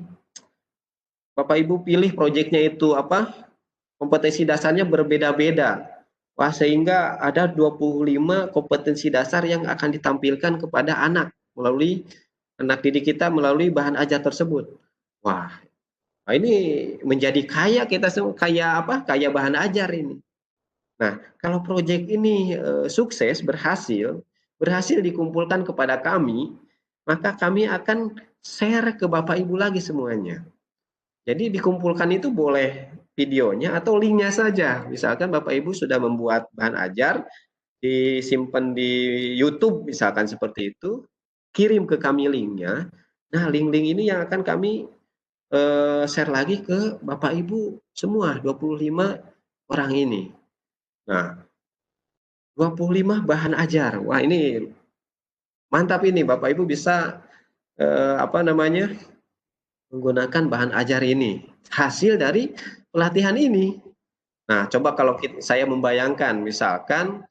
Bapak Ibu pilih proyeknya itu kompetensi dasarnya berbeda-beda. Wah, sehingga ada 25 kompetensi dasar yang akan ditampilkan kepada anak melalui anak didik kita melalui bahan ajar tersebut. Wah, ini menjadi kaya kita semua, kaya bahan ajar ini. Nah, kalau proyek ini sukses, berhasil dikumpulkan kepada kami, maka kami akan share ke Bapak Ibu lagi semuanya. Jadi dikumpulkan itu boleh videonya atau linknya saja. Misalkan Bapak Ibu sudah membuat bahan ajar, disimpan di YouTube misalkan seperti itu, kirim ke kami linknya. Nah, link-link ini yang akan kami share lagi ke Bapak Ibu semua, 25 orang ini. Nah, 25 bahan ajar. Wah, ini mantap ini, Bapak Ibu bisa menggunakan bahan ajar ini, hasil dari pelatihan ini. Nah, coba kalau saya membayangkan, misalkan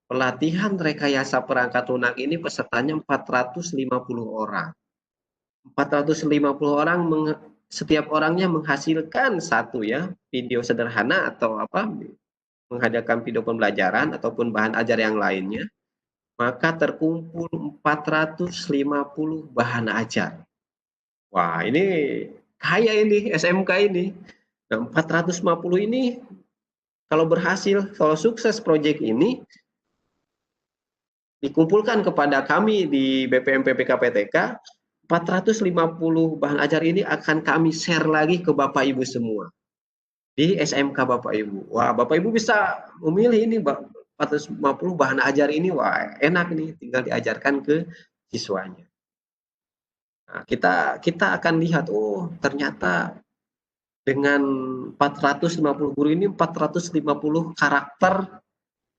pelatihan rekayasa perangkat lunak ini pesertanya 450 orang. 450 orang setiap orangnya menghasilkan satu ya video sederhana atau menghadirkan video pembelajaran ataupun bahan ajar yang lainnya, maka terkumpul 450 bahan ajar. Wah, ini kaya ini SMK ini. Nah, 450 ini kalau berhasil, kalau sukses proyek ini dikumpulkan kepada kami di BPM PPK PTK, 450 bahan ajar ini akan kami share lagi ke Bapak Ibu semua di SMK Bapak Ibu. Wah, Bapak Ibu bisa memilih ini 450 bahan ajar ini, wah enak nih, tinggal diajarkan ke siswanya. Nah, kita akan lihat, oh ternyata dengan 450 guru ini 450 karakter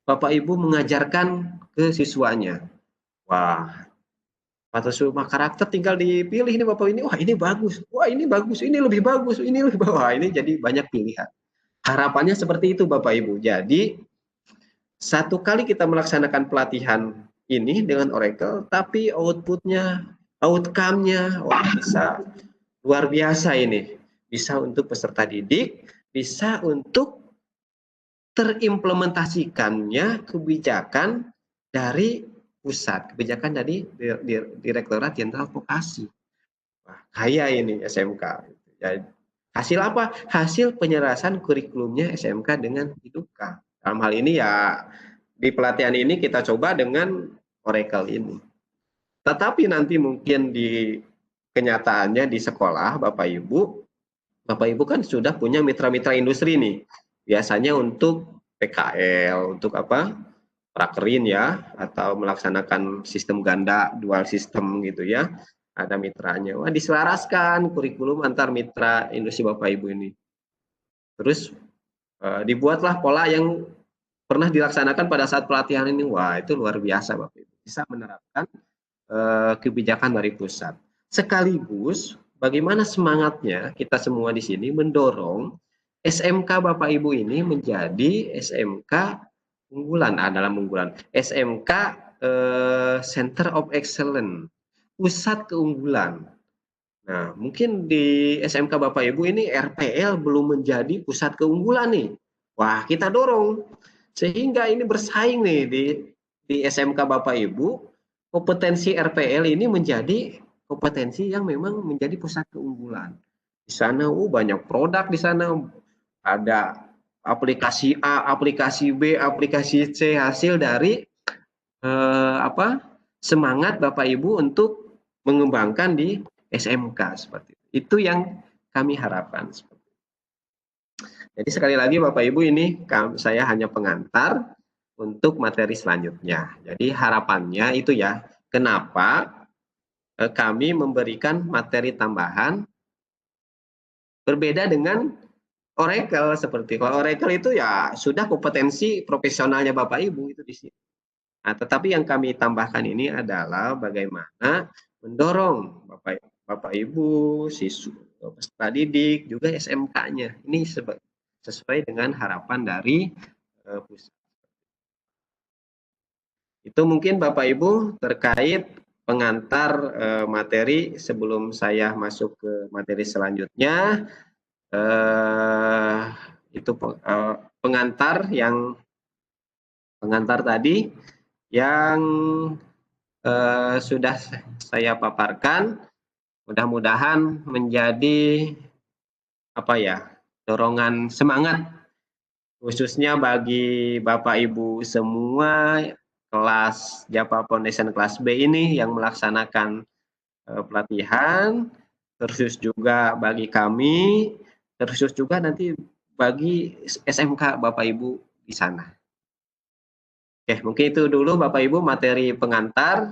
Bapak Ibu mengajarkan ke siswanya. Wah, 450 karakter tinggal dipilih ini Bapak ini, wah ini bagus, ini lebih bagus, ini lebih bagus. Wah, ini jadi banyak pilihan. Harapannya seperti itu Bapak Ibu. Jadi satu kali kita melaksanakan pelatihan ini dengan Oracle, tapi outputnya, outcome-nya, wah bisa luar biasa ini. Bisa untuk peserta didik, bisa untuk terimplementasikannya kebijakan dari pusat, kebijakan dari Direktorat Jenderal Vokasi. Wah, kaya ini SMK. Jadi, hasil apa? Hasil penyerasan kurikulumnya SMK dengan Hiduka. Dalam hal ini ya di pelatihan ini kita coba dengan Oracle ini. Tetapi nanti mungkin di kenyataannya di sekolah Bapak Ibu kan sudah punya mitra-mitra industri nih. Biasanya untuk PKL, untuk prakerin ya, atau melaksanakan sistem ganda, dual sistem gitu ya. Ada mitranya. Wah, diselaraskan kurikulum antar mitra industri Bapak Ibu ini. Terus dibuatlah pola yang pernah dilaksanakan pada saat pelatihan ini. Wah, itu luar biasa Bapak Ibu. Bisa menerapkan kebijakan dari pusat. Sekaligus bagaimana semangatnya kita semua di sini mendorong SMK Bapak Ibu ini menjadi SMK unggulan, SMK Center of Excellence, pusat keunggulan. Nah, mungkin di SMK Bapak Ibu ini RPL belum menjadi pusat keunggulan nih. Wah, kita dorong sehingga ini bersaing nih di SMK Bapak Ibu, kompetensi RPL ini menjadi kompetensi yang memang menjadi pusat keunggulan. Di sana banyak produk, di sana ada aplikasi A, aplikasi B, aplikasi C, hasil dari semangat Bapak Ibu untuk mengembangkan di SMK seperti itu. Itu yang kami harapkan. Jadi sekali lagi Bapak Ibu ini saya hanya pengantar untuk materi selanjutnya. Jadi harapannya itu ya, kenapa kami memberikan materi tambahan berbeda dengan Oracle seperti kalau Oracle itu ya sudah kompetensi profesionalnya Bapak Ibu itu di sini. Nah, tetapi yang kami tambahkan ini adalah bagaimana mendorong Bapak Ibu, siswa, peserta didik, juga SMK-nya. Ini sesuai dengan harapan dari pusat. Itu mungkin Bapak Ibu terkait pengantar materi sebelum saya masuk ke materi selanjutnya. Itu pengantar tadi yang sudah saya paparkan, mudah-mudahan menjadi dorongan semangat khususnya bagi Bapak Ibu semua kelas Java Foundation kelas B ini yang melaksanakan pelatihan, terus juga bagi kami, terus juga nanti bagi SMK Bapak Ibu di sana. Oke, mungkin itu dulu Bapak Ibu materi pengantar.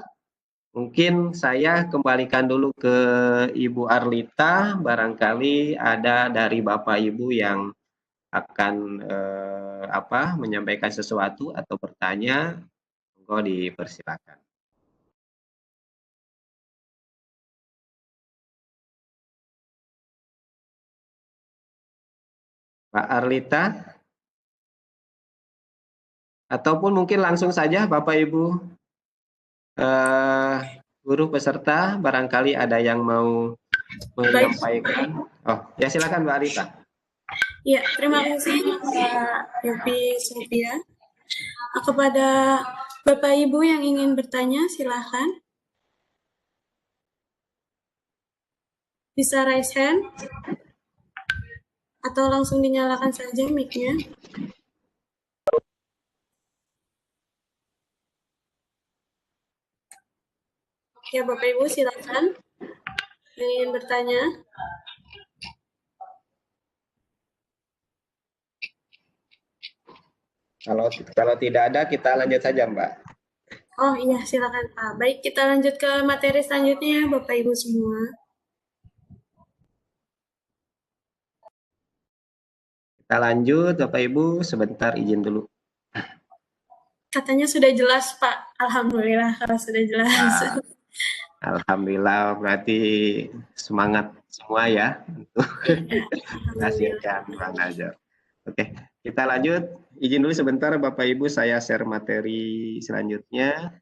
Mungkin saya kembalikan dulu ke Ibu Arlita, barangkali ada dari Bapak Ibu yang akan menyampaikan sesuatu atau bertanya, monggo dipersilakan. Pak Arlita, ataupun mungkin langsung saja Bapak Ibu guru peserta, barangkali ada yang mau menyampaikan. Oh, ya silakan Mbak Arlita. Ya, terima kasih Pak Yopi Sofia. Kepada Bapak Ibu yang ingin bertanya, silakan. Bisa raise hand atau langsung dinyalakan saja mic-nya. Ya, Bapak Ibu silakan yang ingin bertanya. Kalau tidak ada, kita lanjut saja, Mbak. Oh iya, silakan Pak. Baik, kita lanjut ke materi selanjutnya, Bapak Ibu semua. Kita lanjut, Bapak Ibu, sebentar izin dulu. Katanya sudah jelas, Pak. Alhamdulillah kalau sudah jelas. Nah, alhamdulillah, berarti semangat semua ya untuk menghasilkan belajar. Oke, kita lanjut. Izin dulu sebentar, Bapak Ibu, saya share materi selanjutnya.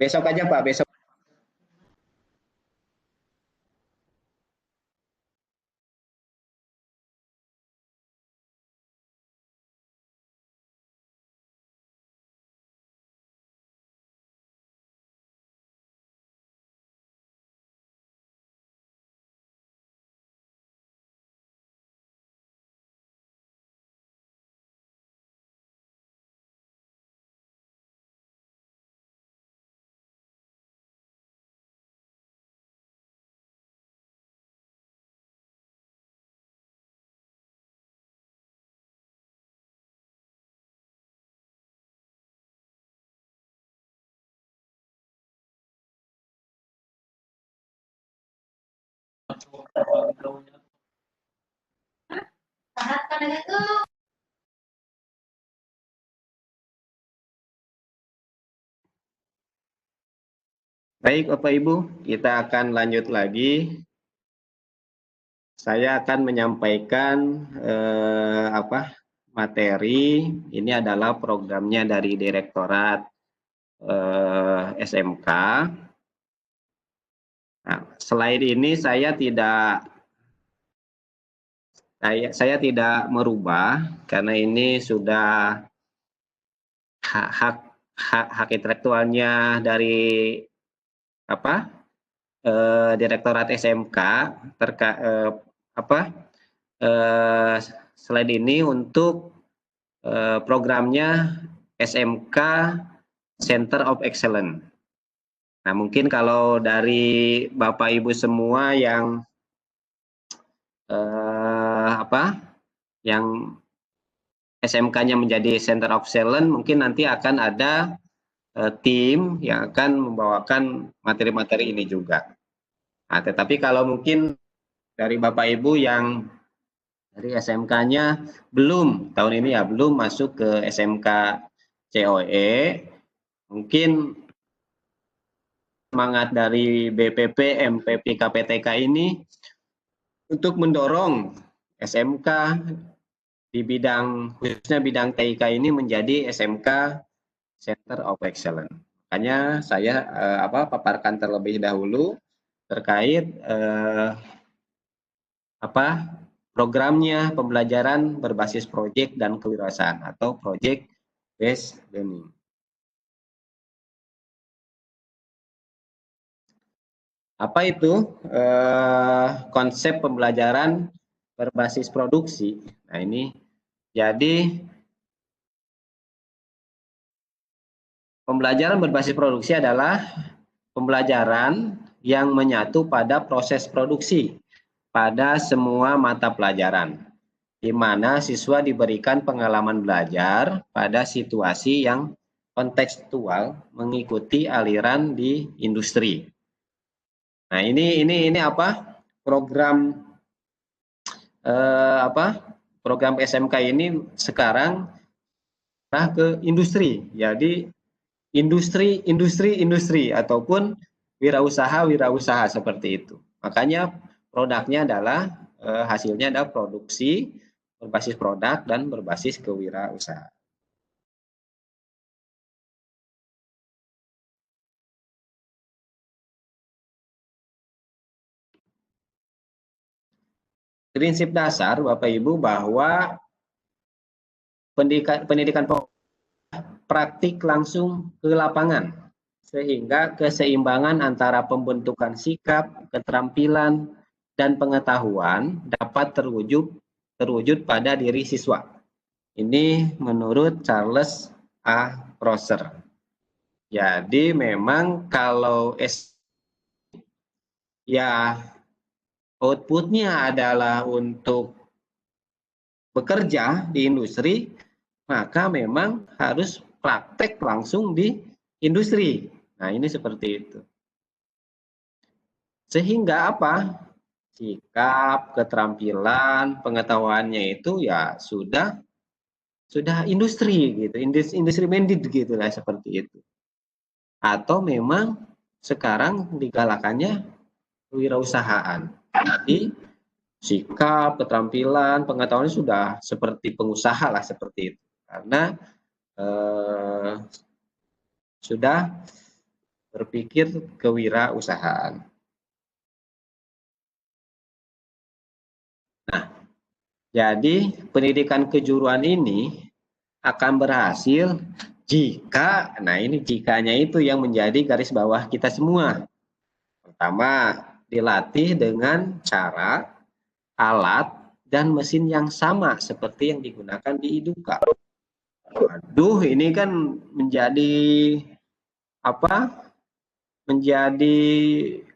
Besok aja Pak, besok. Baik Bapak Ibu, kita akan lanjut lagi. Saya akan menyampaikan materi. Ini adalah programnya dari Direktorat SMK. Nah, selain ini saya tidak Saya tidak merubah karena ini sudah hak intelektualnya dari Direktorat SMK slide ini untuk programnya SMK Center of Excellence. Nah, mungkin kalau dari Bapak Ibu semua yang yang SMK-nya menjadi Center of Excellence, mungkin nanti akan ada tim yang akan membawakan materi-materi ini juga. Nah, tetapi kalau mungkin dari Bapak Ibu yang dari SMK-nya belum tahun ini ya belum masuk ke SMK COE, mungkin semangat dari BPP, MPP, KPTK ini untuk mendorong SMK di bidang khususnya bidang TIK ini menjadi SMK Center of Excellence. Makanya saya paparkan terlebih dahulu terkait programnya pembelajaran berbasis proyek dan kewirausahaan atau project based learning. Apa itu konsep pembelajaran berbasis produksi? Nah, ini jadi pembelajaran berbasis produksi adalah pembelajaran yang menyatu pada proses produksi pada semua mata pelajaran, di mana siswa diberikan pengalaman belajar pada situasi yang kontekstual mengikuti aliran di industri. Nah, ini program program SMK ini sekarang ke industri. Jadi industri ataupun wirausaha seperti itu. Makanya produknya adalah hasilnya adalah produksi berbasis produk dan berbasis kewirausahaan. Prinsip dasar Bapak Ibu bahwa pendidikan praktik langsung ke lapangan, sehingga keseimbangan antara pembentukan sikap, keterampilan, dan pengetahuan dapat terwujud pada diri siswa. Ini menurut Charles A. Prosser. Jadi memang kalau outputnya adalah untuk bekerja di industri, maka memang harus praktek langsung di industri. Nah, ini seperti itu. Sehingga apa? Sikap, keterampilan, pengetahuannya itu ya sudah industri gitu, industri minded gitu lah seperti itu. Atau memang sekarang digalakannya kewirausahaan. Jadi sikap, keterampilan, pengetahuannya sudah seperti pengusaha lah seperti itu. Karena sudah berpikir kewirausahaan. Nah, jadi pendidikan kejuruan ini akan berhasil jika, nah ini jikanya itu yang menjadi garis bawah kita semua. Pertama, dilatih dengan cara, alat, dan mesin yang sama seperti yang digunakan di IDUKA. Waduh, ini kan menjadi menjadi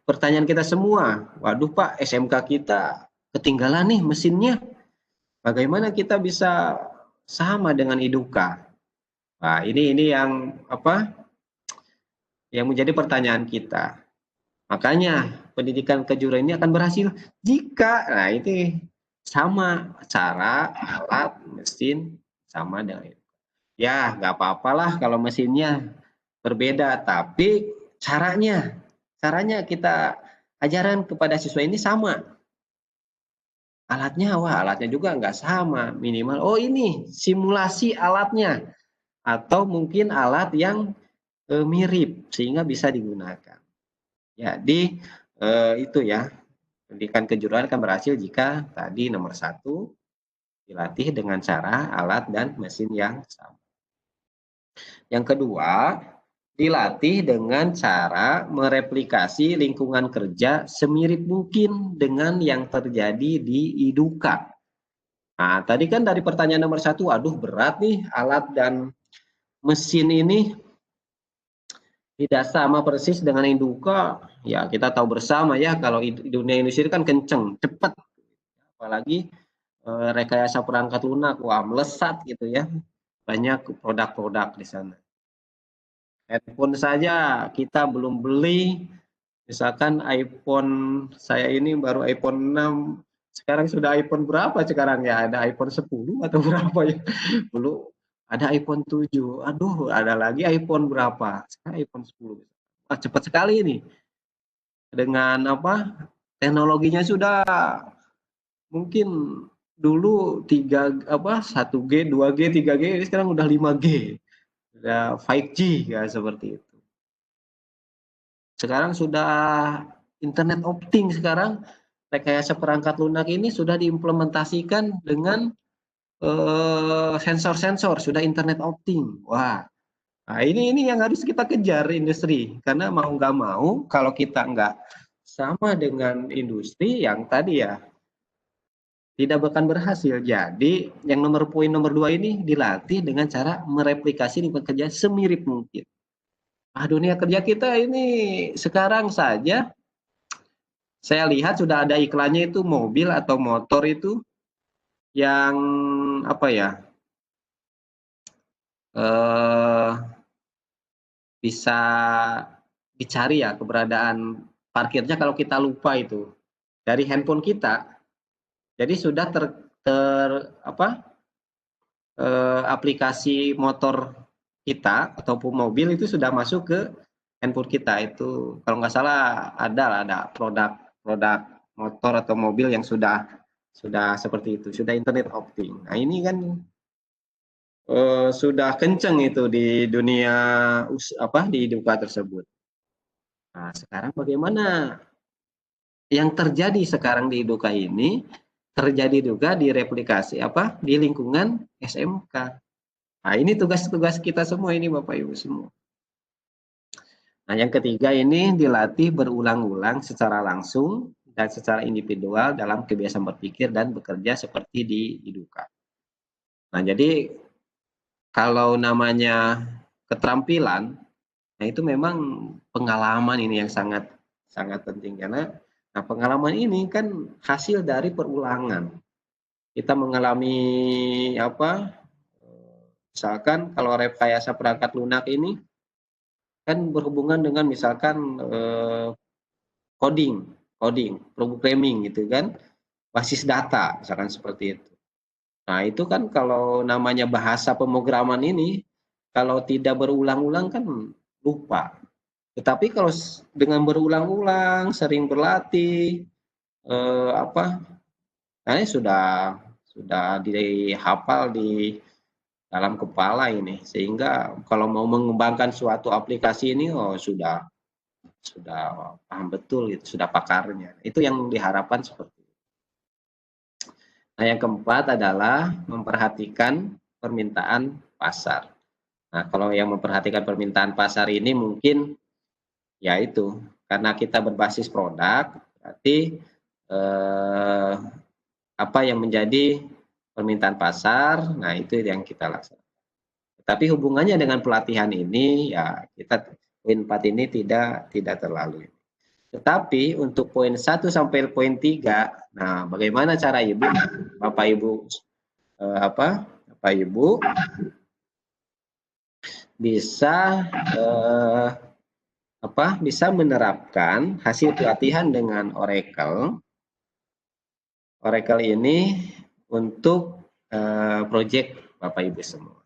pertanyaan kita semua. Waduh Pak, SMK kita ketinggalan nih mesinnya. Bagaimana kita bisa sama dengan IDUKA? Nah, ini yang yang menjadi pertanyaan kita. Makanya pendidikan kejuruan ini akan berhasil jika, nah ini sama cara, alat, mesin sama dengan itu. Ya, nggak apa-apalah kalau mesinnya berbeda, tapi caranya kita ajaran kepada siswa ini sama. Alatnya, alatnya juga nggak sama, minimal, oh ini simulasi alatnya, atau mungkin alat yang mirip sehingga bisa digunakan. Jadi itu ya Pendidikan kejuruan akan berhasil jika tadi nomor 1 dilatih dengan cara alat dan mesin yang sama. Yang kedua, dilatih dengan cara mereplikasi lingkungan kerja semirip mungkin dengan yang terjadi di IDUKA. Nah, tadi kan dari pertanyaan nomor 1, aduh berat nih, alat dan mesin ini tidak sama persis dengan IDUKA. Ya, kita tahu bersama ya, kalau dunia industri kan kenceng, cepat. Apalagi rekayasa perangkat lunak, wah melesat gitu ya. Banyak produk-produk di sana. Handphone saja kita belum beli, misalkan iPhone, saya ini baru iPhone 6, sekarang sudah iPhone berapa sekarang ya? Ada iPhone 10 atau berapa ya? Dulu ada iPhone 7, aduh ada lagi iPhone berapa? Sekarang iPhone 10. Wah, cepat sekali ini. Dengan apa? Teknologinya sudah mungkin dulu 1G, 2G, 3G, sekarang udah 5G. Udah 5G ya seperti itu. Sekarang sudah internet opting, sekarang rekayasa perangkat lunak ini sudah diimplementasikan dengan sensor-sensor, sudah internet opting. Wah, nah ini yang harus kita kejar industri, karena mau nggak mau kalau kita nggak sama dengan industri yang tadi ya tidak akan berhasil. Jadi yang poin nomor 2 ini dilatih dengan cara mereplikasi lingkungan kerja semirip mungkin. Dunia kerja kita ini sekarang saja saya lihat sudah ada iklannya, itu mobil atau motor itu yang apa ya, bisa dicari ya keberadaan parkirnya kalau kita lupa itu dari handphone kita. Jadi sudah aplikasi motor kita ataupun mobil itu sudah masuk ke handphone kita. Itu kalau nggak salah ada produk motor atau mobil yang sudah seperti itu, sudah internet opting. Nah ini kan sudah kenceng itu di dunia di IDUKA tersebut. Nah sekarang bagaimana yang terjadi sekarang di IDUKA ini terjadi juga di replikasi di lingkungan SMK. Nah ini tugas-tugas kita semua ini Bapak Ibu semua. Nah yang ketiga ini dilatih berulang-ulang secara langsung dan secara individual dalam kebiasaan berpikir dan bekerja seperti di IDUKA. Nah jadi kalau namanya keterampilan, nah itu memang pengalaman ini yang sangat penting, karena pengalaman ini kan hasil dari perulangan. Kita mengalami misalkan kalau rekayasa perangkat lunak ini kan berhubungan dengan misalkan coding, programming gitu kan, basis data misalkan seperti itu. Nah itu kan kalau namanya bahasa pemrograman ini kalau tidak berulang-ulang kan lupa. Tetapi kalau dengan berulang-ulang, sering berlatih, nah ini sudah dihafal di dalam kepala ini, sehingga kalau mau mengembangkan suatu aplikasi ini sudah paham betul gitu, sudah pakarnya. Itu yang diharapkan seperti itu. Nah, yang keempat adalah memperhatikan permintaan pasar. Nah, kalau yang memperhatikan permintaan pasar ini mungkin ya itu, karena kita berbasis produk, berarti apa yang menjadi permintaan pasar, nah itu yang kita laksanakan. Tapi hubungannya dengan pelatihan ini ya kita poin 4 ini tidak terlalu. Tetapi untuk poin 1 sampai poin 3, nah bagaimana cara Bapak Ibu bisa bisa menerapkan hasil pelatihan dengan Oracle ini untuk proyek Bapak Ibu semua.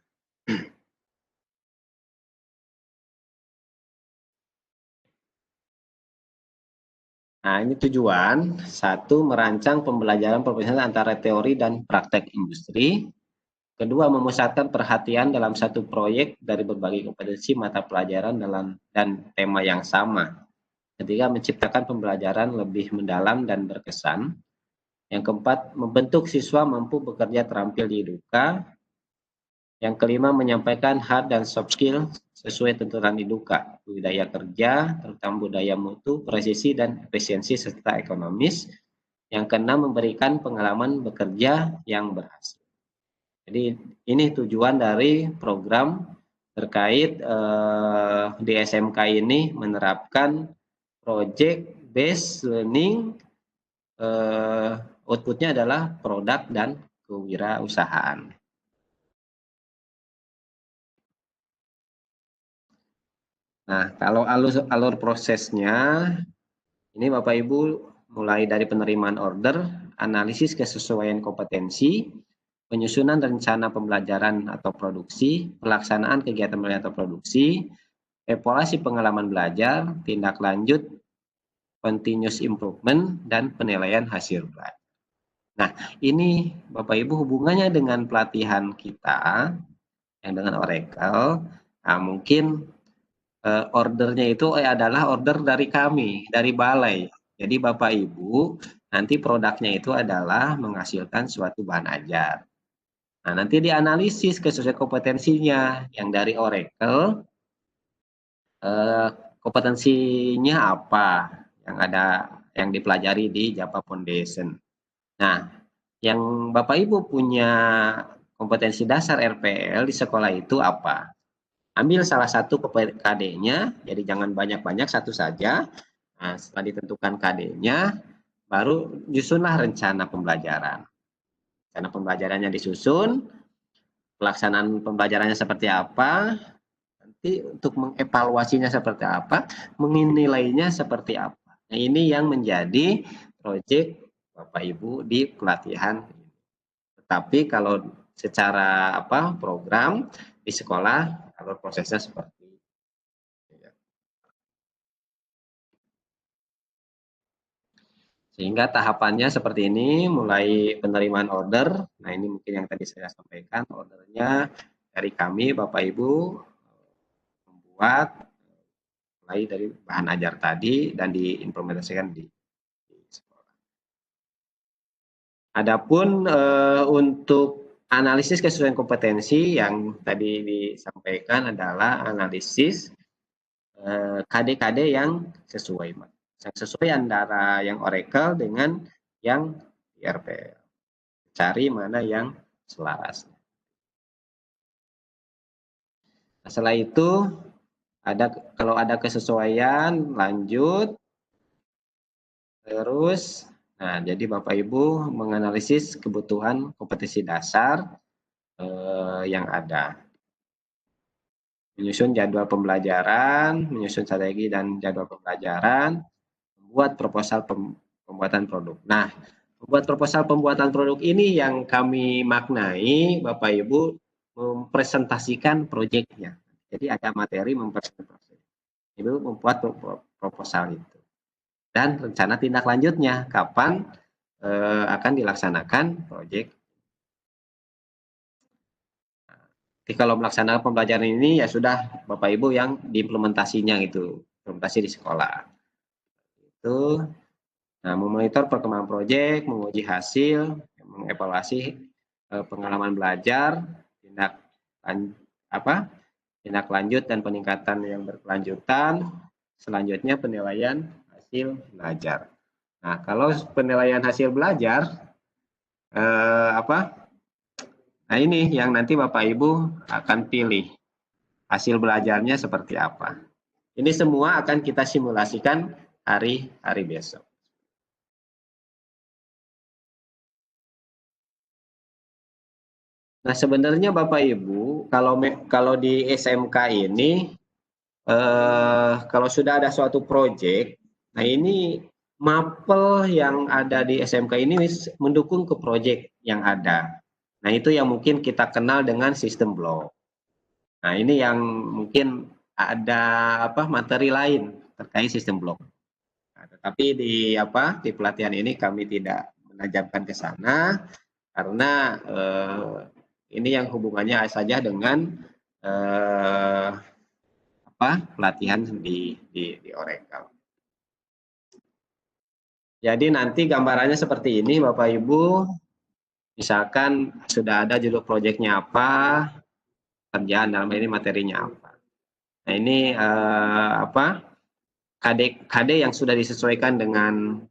Nah, ini tujuan. 1, merancang pembelajaran profesional antara teori dan praktek industri. 2, memusatkan perhatian dalam satu proyek dari berbagai kompetensi mata pelajaran dan tema yang sama. Ketiga, menciptakan pembelajaran lebih mendalam dan berkesan. Yang keempat, membentuk siswa mampu bekerja terampil di Iduka. Yang kelima, menyampaikan hard dan soft skill sesuai tuntutan Iduka, budaya kerja, terutama budaya mutu, presisi, dan efisiensi serta ekonomis. Yang keenam, memberikan pengalaman bekerja yang berhasil. Jadi ini tujuan dari program terkait di SMK ini menerapkan project based learning, outputnya adalah produk dan kewirausahaan. Nah, kalau alur prosesnya, ini Bapak Ibu mulai dari penerimaan order, analisis kesesuaian kompetensi, penyusunan rencana pembelajaran atau produksi, pelaksanaan kegiatan pembelajaran atau produksi, evaluasi pengalaman belajar, tindak lanjut, continuous improvement, dan penilaian hasil belajar. Nah, ini Bapak Ibu hubungannya dengan pelatihan kita yang dengan Oracle. Nah, mungkin ordernya itu adalah order dari kami, dari balai. Jadi Bapak Ibu, nanti produknya itu adalah menghasilkan suatu bahan ajar. Nah, nanti dianalisis kesesuaian kompetensinya. Yang dari Oracle, kompetensinya apa yang ada, yang dipelajari di Java Foundation. Nah, yang Bapak Ibu punya kompetensi dasar RPL di sekolah itu apa? Ambil salah satu KD-nya, jadi jangan banyak-banyak, satu saja. Nah, setelah ditentukan KD-nya, baru susunlah rencana pembelajaran. Rencana pembelajarannya disusun, pelaksanaan pembelajarannya seperti apa, nanti untuk mengevaluasinya seperti apa, menilainya seperti apa. Nah, ini yang menjadi proyek Bapak Ibu di pelatihan. Tetapi kalau secara program di sekolah, kalau prosesnya seperti sehingga tahapannya seperti ini, mulai penerimaan order. Nah, ini mungkin yang tadi saya sampaikan, ordernya dari kami Bapak Ibu membuat mulai dari bahan ajar tadi dan diimplementasikan di sekolah. Adapun untuk analisis kesesuaian kompetensi yang tadi disampaikan adalah analisis KD-KD yang sesuai, sesuai antara yang Oracle dengan yang RPL. Cari mana yang selaras. Nah, setelah itu kalau ada kesesuaian lanjut terus. Nah, jadi Bapak Ibu menganalisis kebutuhan kompetensi dasar yang ada. Menyusun jadwal pembelajaran, menyusun strategi dan jadwal pembelajaran, membuat proposal pembuatan produk. Nah, membuat proposal pembuatan produk ini yang kami maknai, Bapak Ibu mempresentasikan proyeknya. Jadi ada materi mempresentasikan. Ibu membuat proposal itu. Dan rencana tindak lanjutnya, kapan akan dilaksanakan proyek. Jadi kalau melaksanakan pembelajaran ini ya sudah Bapak Ibu yang diimplementasinya itu, implementasi di sekolah. Itu. Nah, memonitor perkembangan proyek, menguji hasil, mengevaluasi pengalaman belajar, tindak lanjut dan peningkatan yang berkelanjutan, selanjutnya penilaian hasil belajar. Nah, kalau penilaian hasil belajar, nah ini yang nanti Bapak Ibu akan pilih hasil belajarnya seperti apa. Ini semua akan kita simulasikan hari besok. Nah, sebenarnya Bapak Ibu, kalau di SMK ini, kalau sudah ada suatu proyek, nah ini mapel yang ada di SMK ini mendukung ke proyek yang ada. Nah, itu yang mungkin kita kenal dengan sistem blok. Nah, ini yang mungkin ada materi lain terkait sistem blok. Nah, tetapi di pelatihan ini kami tidak menajamkan ke sana karena ini yang hubungannya saja dengan pelatihan di Oracle. Jadi nanti gambarannya seperti ini Bapak Ibu. Misalkan sudah ada judul proyeknya apa, kerjaan dalam ini materinya apa. Nah ini KD yang sudah disesuaikan dengan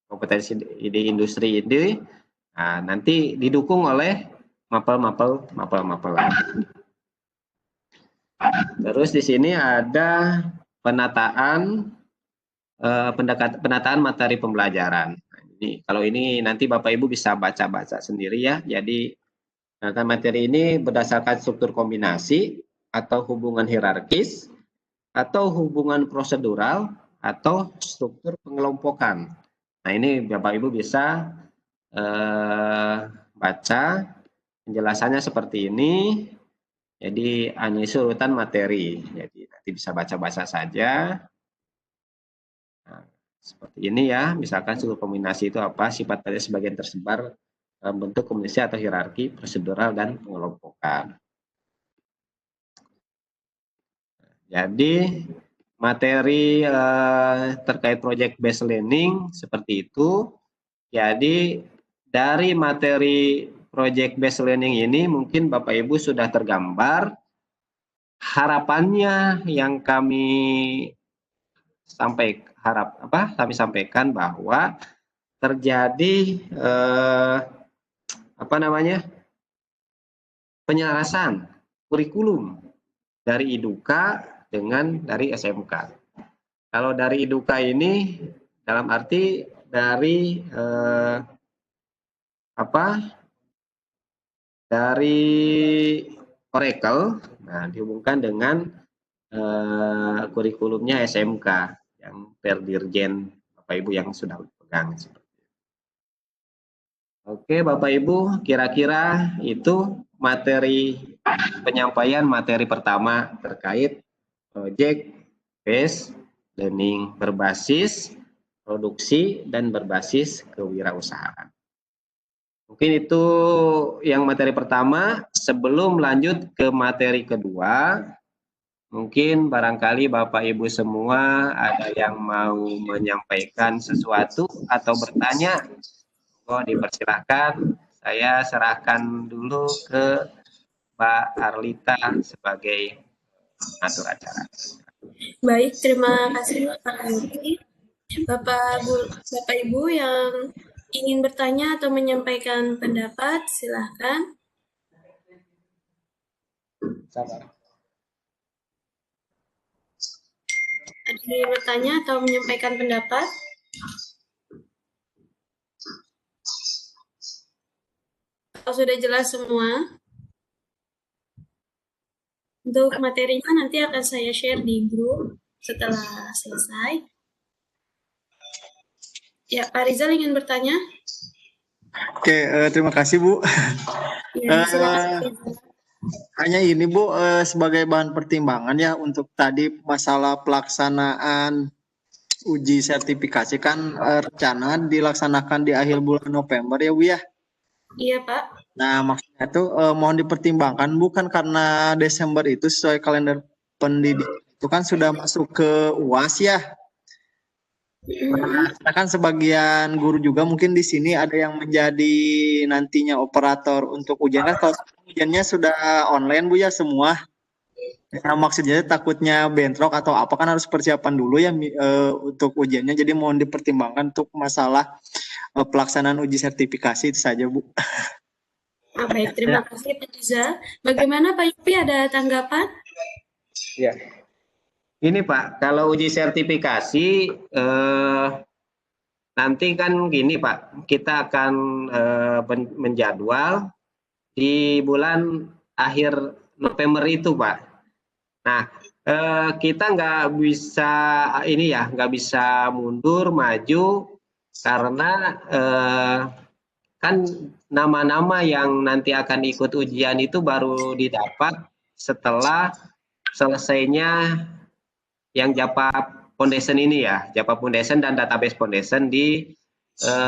kompetensi di industri ini. Nah, nanti didukung oleh mapel. Terus di sini ada penataan materi pembelajaran. Ini kalau ini nanti Bapak Ibu bisa baca-baca sendiri ya. Jadi penataan materi ini berdasarkan struktur kombinasi atau hubungan hierarkis atau hubungan prosedural atau struktur pengelompokan. Nah ini Bapak Ibu bisa baca penjelasannya seperti ini. Jadi analisis urutan materi. Jadi nanti bisa baca-baca saja. Nah, seperti ini ya. Misalkan struktur kombinasi itu apa? Sifat materi sebagian tersebar dalam bentuk kombinasi atau hierarki, prosedural dan pengelompokan. Jadi materi terkait project based learning seperti itu. Jadi dari materi project based learning ini mungkin Bapak Ibu sudah tergambar harapannya yang kami sampaikan bahwa terjadi penyelarasan kurikulum dari IDUKA dengan dari SMK. Kalau dari IDUKA ini dalam arti dari dari Oracle, nah dihubungkan dengan kurikulumnya SMK yang per dirjen Bapak Ibu yang sudah pegang. Oke Bapak Ibu, kira-kira itu materi penyampaian materi pertama terkait project based learning berbasis produksi dan berbasis kewirausahaan. Mungkin itu yang materi pertama. Sebelum lanjut ke materi kedua, mungkin barangkali Bapak Ibu semua ada yang mau menyampaikan sesuatu atau bertanya. Dipersilakan. Saya serahkan dulu ke Mbak Arlita sebagai pengatur acara. Baik, terima kasih Pak Yopi. Bapak Ibu yang ingin bertanya atau menyampaikan pendapat, silahkan. Sabar. Ada yang bertanya atau menyampaikan pendapat? Kalau sudah jelas semua, untuk materinya nanti akan saya share di grup setelah selesai. Ya, Pak Rizal ingin bertanya? Oke, terima kasih Bu. Ya, silakan. Hanya ini Bu, sebagai bahan pertimbangan ya untuk tadi masalah pelaksanaan uji sertifikasi kan rencana dilaksanakan di akhir bulan November ya Bu ya? Iya Pak. Nah maksudnya itu mohon dipertimbangkan bukan karena Desember itu sesuai kalender pendidikan itu kan sudah masuk ke UAS ya. Nah, kan sebagian guru juga mungkin di sini ada yang menjadi nantinya operator untuk ujian kan kalau ujiannya sudah online Bu ya semua. Nah, maksudnya takutnya bentrok atau apa kan harus persiapan dulu ya untuk ujiannya. Jadi mohon dipertimbangkan untuk masalah pelaksanaan uji sertifikasi itu saja Bu. Baik, terima kasih Pak Riza. Bagaimana Pak Yopi, ada tanggapan? Ya. Ini Pak, kalau uji sertifikasi nanti kan gini Pak, kita akan menjadwal di bulan akhir November itu Pak. Nah, kita nggak bisa mundur maju karena kan nama-nama yang nanti akan ikut ujian itu baru didapat setelah selesainya yang Japa Foundation ini ya, Japa Foundation dan Database Foundation di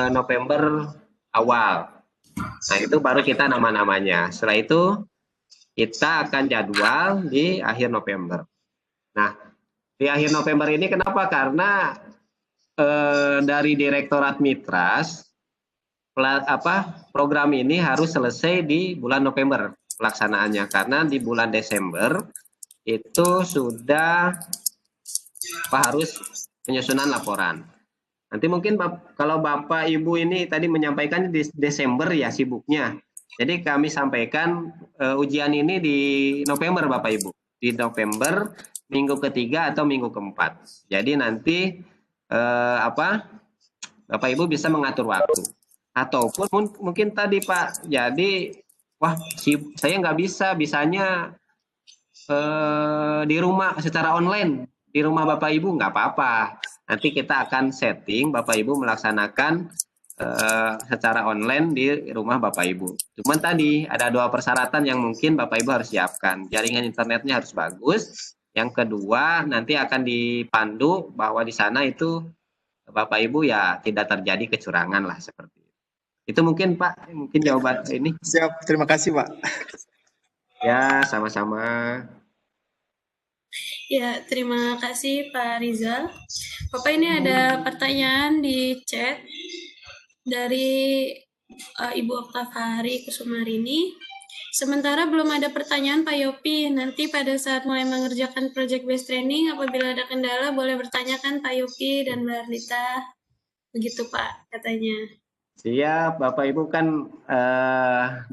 November awal. Nah itu baru kita nama-namanya. Setelah itu kita akan jadwal di akhir November. Nah di akhir November ini kenapa? Karena dari Direktorat Mitras, program ini harus selesai di bulan November pelaksanaannya, karena di bulan Desember itu sudah harus penyusunan laporan. Nanti mungkin kalau Bapak Ibu ini tadi menyampaikan di Desember ya sibuknya. Jadi kami sampaikan ujian ini di November Bapak Ibu. Di November minggu ketiga atau minggu keempat. Jadi nanti Bapak Ibu bisa mengatur waktu. Ataupun mungkin tadi Pak, jadi wah saya nggak bisanya di rumah secara online. Di rumah Bapak Ibu nggak apa-apa. Nanti kita akan setting Bapak Ibu melaksanakan secara online di rumah Bapak Ibu. Cuman tadi ada 2 persyaratan yang mungkin Bapak Ibu harus siapkan. Jaringan internetnya harus bagus. Yang kedua, nanti akan dipandu bahwa di sana itu Bapak Ibu ya tidak terjadi kecurangan lah seperti itu. Itu mungkin Pak, mungkin jawaban ini. Siap, terima kasih Pak. Ya, sama-sama. Ya, terima kasih Pak Rizal. Bapak, ini ada pertanyaan di chat dari Ibu Oktavari Kusumarini. Sementara belum ada pertanyaan Pak Yopi, nanti pada saat mulai mengerjakan project based training, apabila ada kendala boleh bertanyakan Pak Yopi dan Mbak Ardita. Begitu Pak, katanya. Siap, Bapak Ibu kan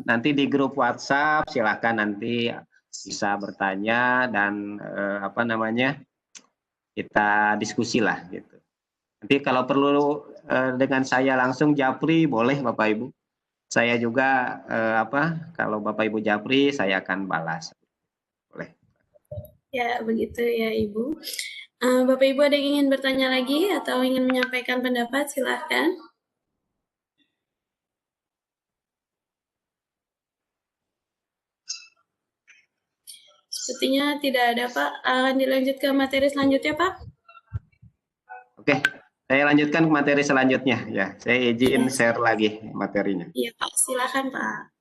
nanti di grup WhatsApp silakan nanti bisa bertanya dan kita diskusi lah gitu. Nanti kalau perlu dengan saya langsung japri boleh Bapak Ibu. Saya juga kalau Bapak Ibu japri saya akan balas. Boleh. Ya, begitu ya Ibu. Bapak Ibu ada yang ingin bertanya lagi atau ingin menyampaikan pendapat, silahkan. Sepertinya tidak ada Pak. Akan dilanjut ke materi selanjutnya Pak. Oke, saya lanjutkan ke materi selanjutnya ya. Saya izin share lagi materinya. Iya Pak, silakan Pak.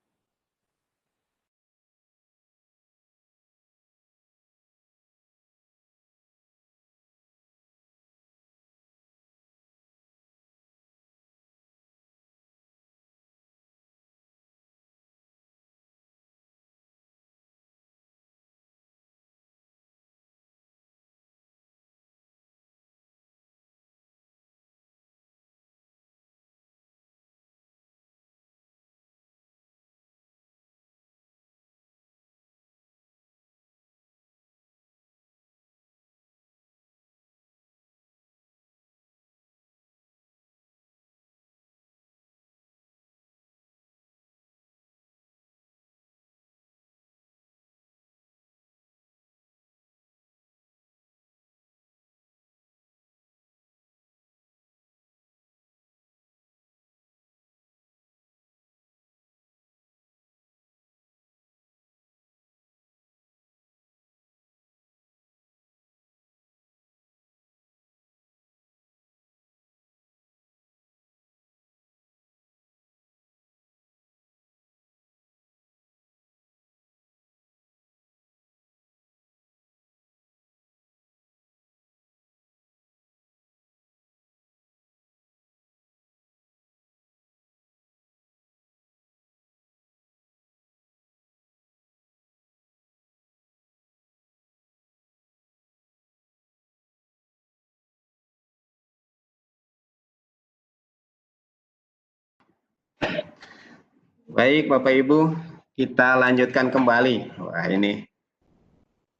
Baik Bapak Ibu, kita lanjutkan kembali. Wah ini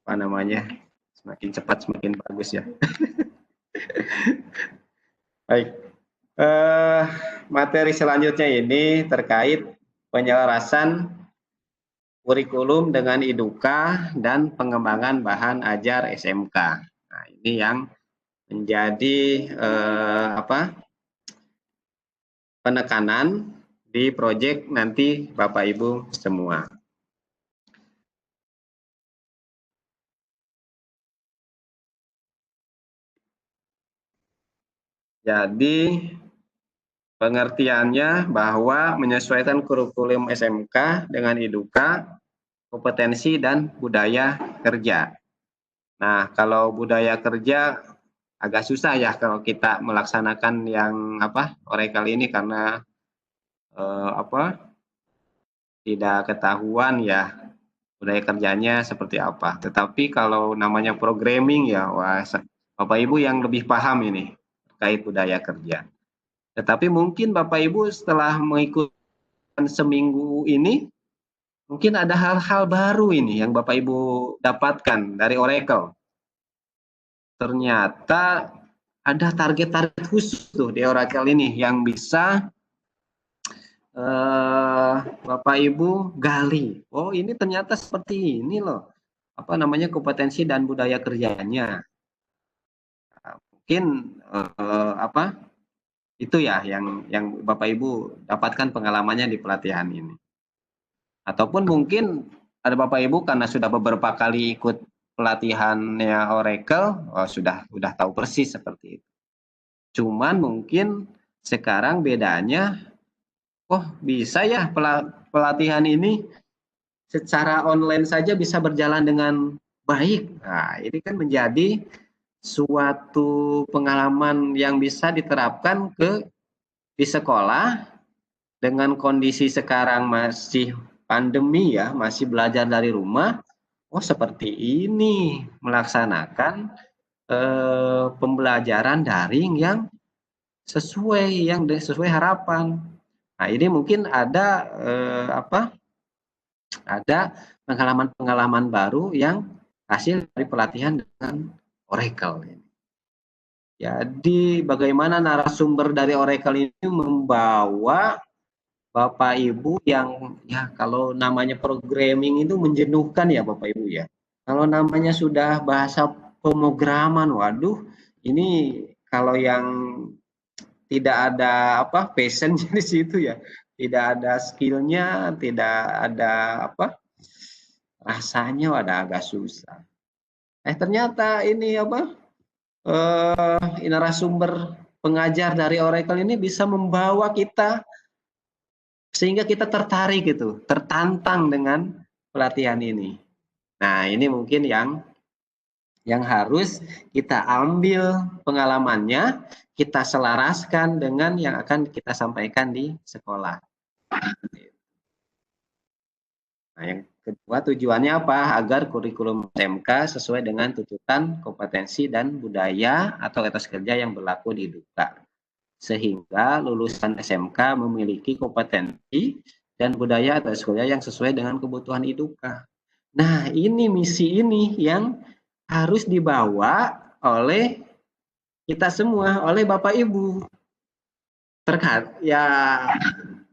apa namanya, semakin cepat semakin bagus ya. Baik, materi selanjutnya ini terkait penyelarasan kurikulum dengan IDUKA dan pengembangan bahan ajar SMK. Nah ini yang menjadi penekanan di proyek nanti Bapak Ibu semua. Jadi pengertiannya bahwa menyesuaikan kurikulum SMK dengan IDUKA, kompetensi dan budaya kerja. Nah, kalau budaya kerja agak susah ya kalau kita melaksanakan yang Oracle ini karena tidak ketahuan ya budaya kerjanya seperti apa. Tetapi kalau namanya programming ya, wah, Bapak Ibu yang lebih paham ini terkait budaya kerja. Tetapi mungkin Bapak Ibu setelah mengikuti seminggu ini, mungkin ada hal-hal baru ini yang Bapak Ibu dapatkan dari Oracle. Ternyata ada target-target khusus tuh di Oracle ini yang bisa Bapak Ibu gali. Oh, ini ternyata seperti ini loh. Kompetensi dan budaya kerjanya. Mungkin itu ya yang Bapak Ibu dapatkan pengalamannya di pelatihan ini. Ataupun mungkin ada Bapak Ibu karena sudah beberapa kali ikut pelatihannya Oracle, sudah tahu persis seperti itu. Cuman mungkin sekarang bedanya, bisa ya pelatihan ini secara online saja bisa berjalan dengan baik. Nah, ini kan menjadi suatu pengalaman yang bisa diterapkan di sekolah dengan kondisi sekarang masih pandemi ya, masih belajar dari rumah. Seperti ini melaksanakan pembelajaran daring yang sesuai harapan. Nah, ini mungkin ada pengalaman-pengalaman baru yang hasil dari pelatihan dengan Oracle. Jadi bagaimana narasumber dari Oracle ini membawa Bapak Ibu yang ya kalau namanya programming itu menjenuhkan ya Bapak Ibu ya. Kalau namanya sudah bahasa pemrograman, waduh, ini kalau yang tidak ada passion di situ ya, tidak ada skillnya, tidak ada rasanya, agak susah. Ternyata ini narasumber pengajar dari Oracle ini bisa membawa kita sehingga kita tertarik gitu, tertantang dengan pelatihan ini. Nah, ini mungkin yang harus kita ambil pengalamannya, kita selaraskan dengan yang akan kita sampaikan di sekolah. Nah, yang kedua tujuannya apa? Agar kurikulum SMK sesuai dengan tuntutan kompetensi dan budaya atau etos kerja yang berlaku di Duka. Sehingga lulusan SMK memiliki kompetensi dan budaya atau etos kerja yang sesuai dengan kebutuhan Iduka. Nah, ini misi ini yang harus dibawa oleh kita semua, oleh Bapak Ibu. Terkait ya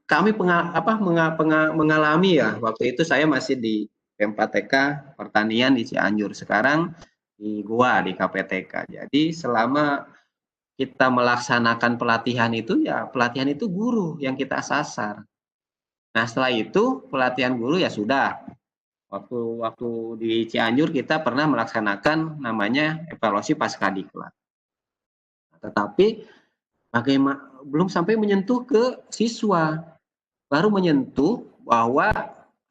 kami mengalami ya, waktu itu saya masih di P4TK Pertanian di Cianjur, sekarang di Goa di KPTK. Jadi selama kita melaksanakan pelatihan itu ya pelatihan itu guru yang kita sasar. Nah, setelah itu pelatihan guru ya sudah. Waktu di Cianjur kita pernah melaksanakan namanya evaluasi pascadiklat. Tetapi belum sampai menyentuh ke siswa. Baru menyentuh bahwa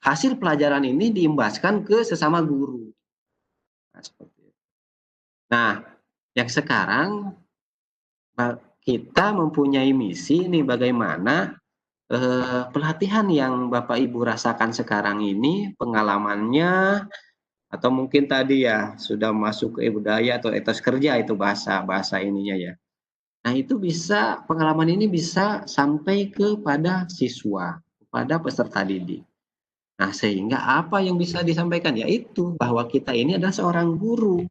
hasil pelajaran ini diimbaskan ke sesama guru. Nah, seperti itu. Nah, yang sekarang kita mempunyai misi nih bagaimana pelatihan yang Bapak Ibu rasakan sekarang ini, pengalamannya, atau mungkin tadi ya sudah masuk ke budaya atau etos kerja itu bahasa ininya ya. Nah, itu pengalaman ini bisa sampai kepada siswa, kepada peserta didik. Nah, sehingga apa yang bisa disampaikan? Yaitu bahwa kita ini adalah seorang guru.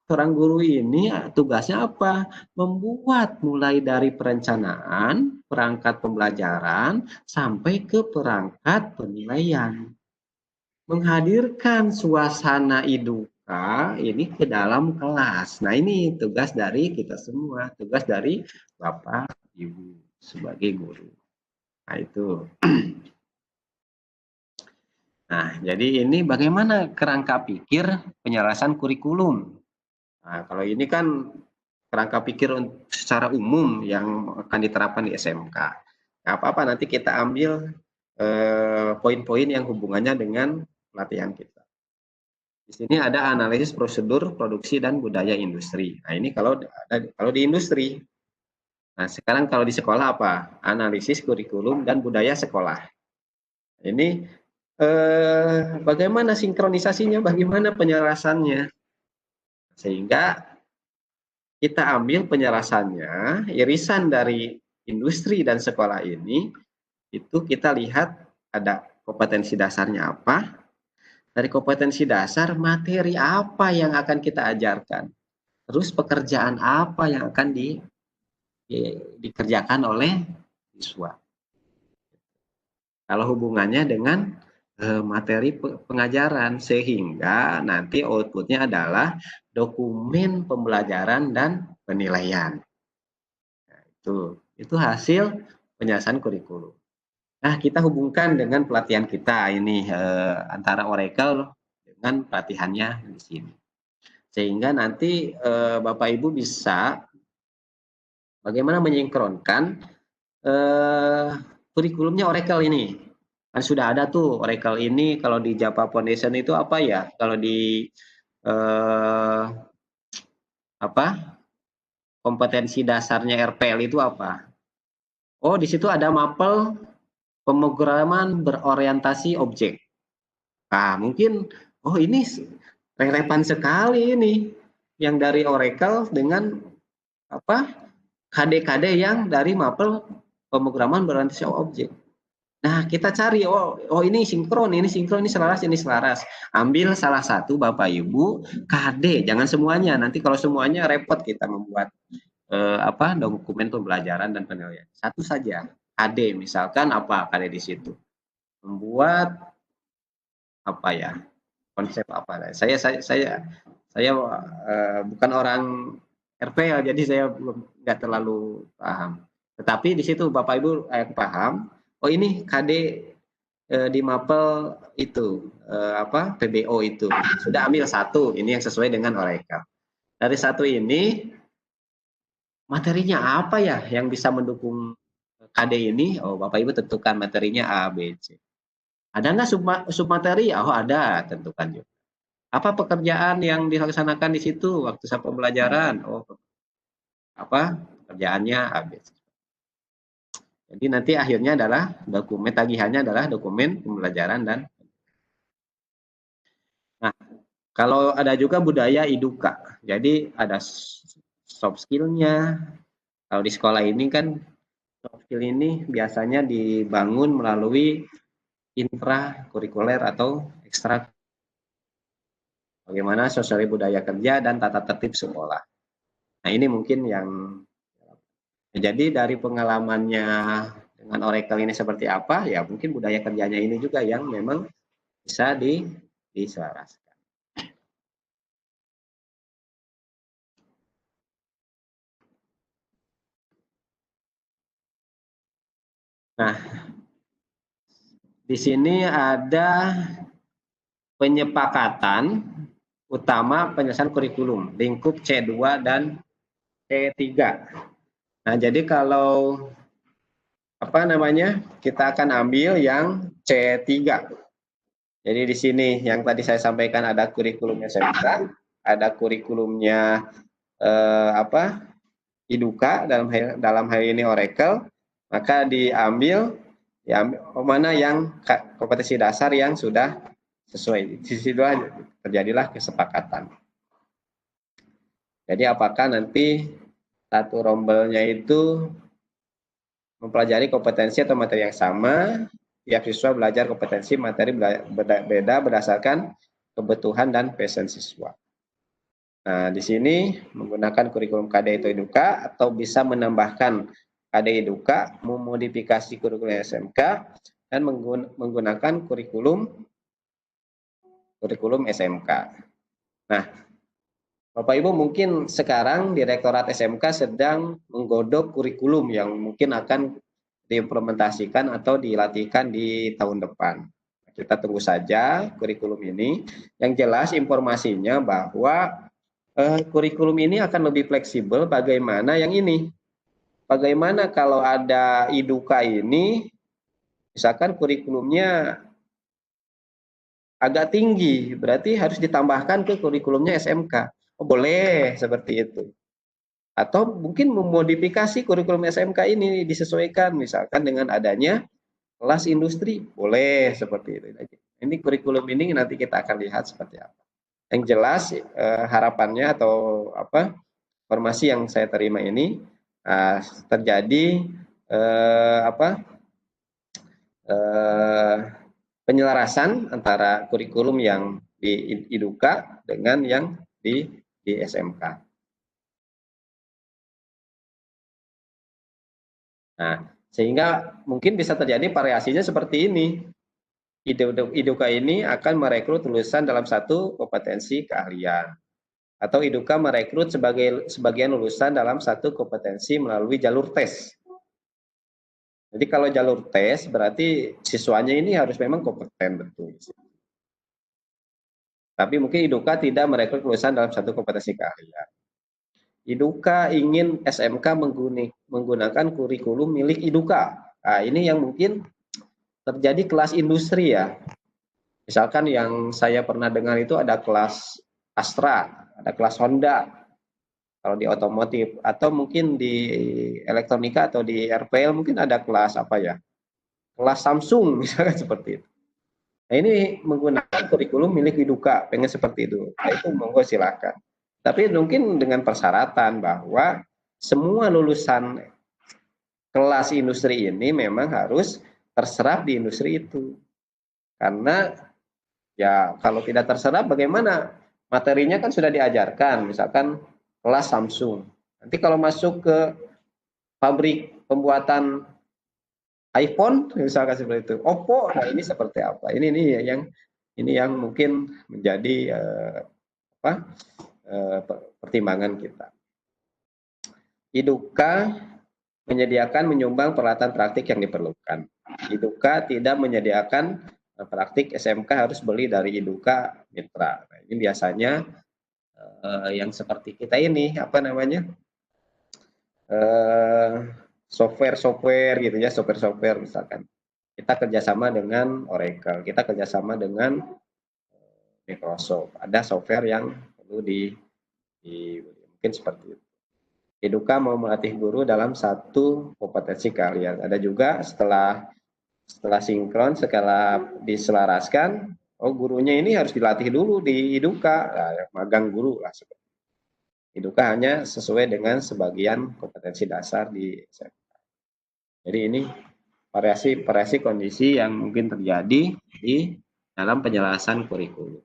Seorang guru ini tugasnya apa? Membuat mulai dari perencanaan, perangkat pembelajaran, sampai ke perangkat penilaian. Menghadirkan suasana Iduka ini ke dalam kelas. Nah, ini tugas dari kita semua, tugas dari Bapak Ibu sebagai guru. Nah, itu. Nah, jadi ini bagaimana kerangka pikir penyelesaian kurikulum. Nah, kalau ini kan kerangka pikir secara umum yang akan diterapkan di SMK. Nah, apa-apa nanti kita ambil poin-poin yang hubungannya dengan pelatihan kita. Di sini ada analisis prosedur produksi dan budaya industri. Nah, ini kalau di industri. Nah, sekarang kalau di sekolah apa? Analisis kurikulum dan budaya sekolah. Ini bagaimana sinkronisasinya, bagaimana penyelarasannya. Sehingga kita ambil penyelarasannya, irisan dari industri dan sekolah ini, itu kita lihat ada kompetensi dasarnya apa, dari kompetensi dasar materi apa yang akan kita ajarkan, terus pekerjaan apa yang akan dikerjakan oleh siswa. Kalau hubungannya dengan materi pengajaran, sehingga nanti outputnya adalah dokumen pembelajaran dan penilaian. Nah, itu hasil penyelesaian kurikulum. Nah, kita hubungkan dengan pelatihan kita ini antara Oracle dengan pelatihannya di sini. Sehingga nanti Bapak Ibu bisa bagaimana menyinkronkan kurikulumnya Oracle ini. Kan sudah ada tuh Oracle ini, kalau di Java Foundation itu apa ya? Kalau di kompetensi dasarnya RPL itu apa? Oh, di situ ada mapel pemrograman berorientasi objek. Nah, mungkin ini relevan sekali ini yang dari Oracle dengan KD-KD yang dari mapel pemrograman berorientasi objek. Nah, kita cari, ini sinkron, ini selaras, ini selaras. Ambil salah satu Bapak Ibu KD, jangan semuanya. Nanti kalau semuanya repot kita membuat dokumen pembelajaran dan penilaian. Satu saja, KD, misalkan apa KD di situ. Membuat konsep apa. Saya bukan orang RPL, jadi saya belum nggak terlalu paham. Tetapi di situ Bapak Ibu paham. Oh, ini KD di mapel itu PBO itu sudah ambil satu, ini yang sesuai dengan Oracle. Dari satu ini materinya apa ya yang bisa mendukung KD ini? Oh, Bapak Ibu tentukan materinya A, B, C. Ada nggak submateri? Oh, ada, tentukan juga. Apa pekerjaan yang dilaksanakan di situ waktu saya pembelajaran? Oh, pekerjaannya A, B, C. Jadi nanti akhirnya adalah dokumen tagihannya adalah dokumen pembelajaran dan kalau ada juga budaya iduka. Jadi ada soft skill-nya. Kalau di sekolah ini kan soft skill ini biasanya dibangun melalui intrakurikuler atau ekstra. Bagaimana sosial budaya kerja dan tata tertib sekolah. Nah, ini mungkin yang jadi dari pengalamannya dengan Oracle ini seperti apa, ya mungkin budaya kerjanya ini juga yang memang bisa diselaraskan. Nah, di sini ada penyepakatan utama penyelesaian kurikulum, lingkup C2 dan C3. Nah, jadi kalau kita akan ambil yang C3. Jadi di sini yang tadi saya sampaikan ada kurikulumnya SMK, ada kurikulumnya iduka dalam hal ini Oracle, maka diambil mana yang kompetensi dasar yang sudah sesuai. Di situ terjadilah kesepakatan. Jadi apakah nanti satu rombelnya itu mempelajari kompetensi atau materi yang sama, tiap siswa belajar kompetensi materi beda berdasarkan kebutuhan dan passion siswa. Nah, di sini menggunakan kurikulum KD atau iduka atau bisa menambahkan KD iduka, memodifikasi kurikulum SMK dan menggunakan kurikulum SMK. Nah, Bapak Ibu mungkin sekarang Direktorat SMK sedang menggodok kurikulum yang mungkin akan diimplementasikan atau dilatihkan di tahun depan. Kita tunggu saja kurikulum ini. Yang jelas informasinya bahwa kurikulum ini akan lebih fleksibel. Bagaimana yang ini? Bagaimana kalau ada iduka ini, misalkan kurikulumnya agak tinggi, berarti harus ditambahkan ke kurikulumnya SMK. Oh, boleh seperti itu. Atau mungkin memodifikasi kurikulum SMK ini disesuaikan, misalkan dengan adanya kelas industri, boleh seperti itu. Ini kurikulum ini nanti kita akan lihat seperti apa. Yang jelas harapannya atau apa informasi yang saya terima ini terjadi penyelarasan antara kurikulum yang di IDUKA dengan yang di SMK. Nah, sehingga mungkin bisa terjadi variasinya seperti ini. IDUKA ini akan merekrut lulusan dalam satu kompetensi keahlian. Atau IDUKA merekrut sebagian lulusan dalam satu kompetensi melalui jalur tes. Jadi kalau jalur tes berarti siswanya ini harus memang kompeten betul. Tapi mungkin IDUKA tidak merekrut lulusan dalam satu kompetensi keahlian. IDUKA ingin SMK menggunakan kurikulum milik IDUKA. Nah, ini yang mungkin terjadi kelas industri ya. Misalkan yang saya pernah dengar itu ada kelas Astra, ada kelas Honda, kalau di otomotif, atau mungkin di elektronika atau di RPL mungkin ada kelas apa ya, kelas Samsung misalkan seperti itu. Nah, ini menggunakan kurikulum milik IDUKA, pengen seperti itu. Nah, itu monggo silakan. Tapi mungkin dengan persyaratan bahwa semua lulusan kelas industri ini memang harus terserap di industri itu. Karena ya kalau tidak terserap bagaimana? Materinya kan sudah diajarkan, misalkan kelas Samsung. Nanti kalau masuk ke pabrik pembuatan iPhone misalkan seperti itu, Oppo, nah ini seperti apa? Ini yang mungkin menjadi pertimbangan kita. IDUKA menyediakan menyumbang peralatan praktik yang diperlukan. IDUKA tidak menyediakan praktik SMK harus beli dari IDUKA Mitra. Nah, ini biasanya yang seperti kita ini apa namanya software gitu ya, software misalkan kita kerjasama dengan Oracle, kita kerjasama dengan Microsoft, ada software yang perlu mungkin seperti itu. IDUKA mau melatih guru dalam satu kompetensi keahlian. Ada juga setelah sinkron, setelah diselaraskan, oh gurunya ini harus dilatih dulu di IDUKA, nah, magang guru lah seperti. IDUKA hanya sesuai dengan sebagian kompetensi dasar di SMK. Jadi ini variasi kondisi yang mungkin terjadi di dalam penjelasan kurikulum.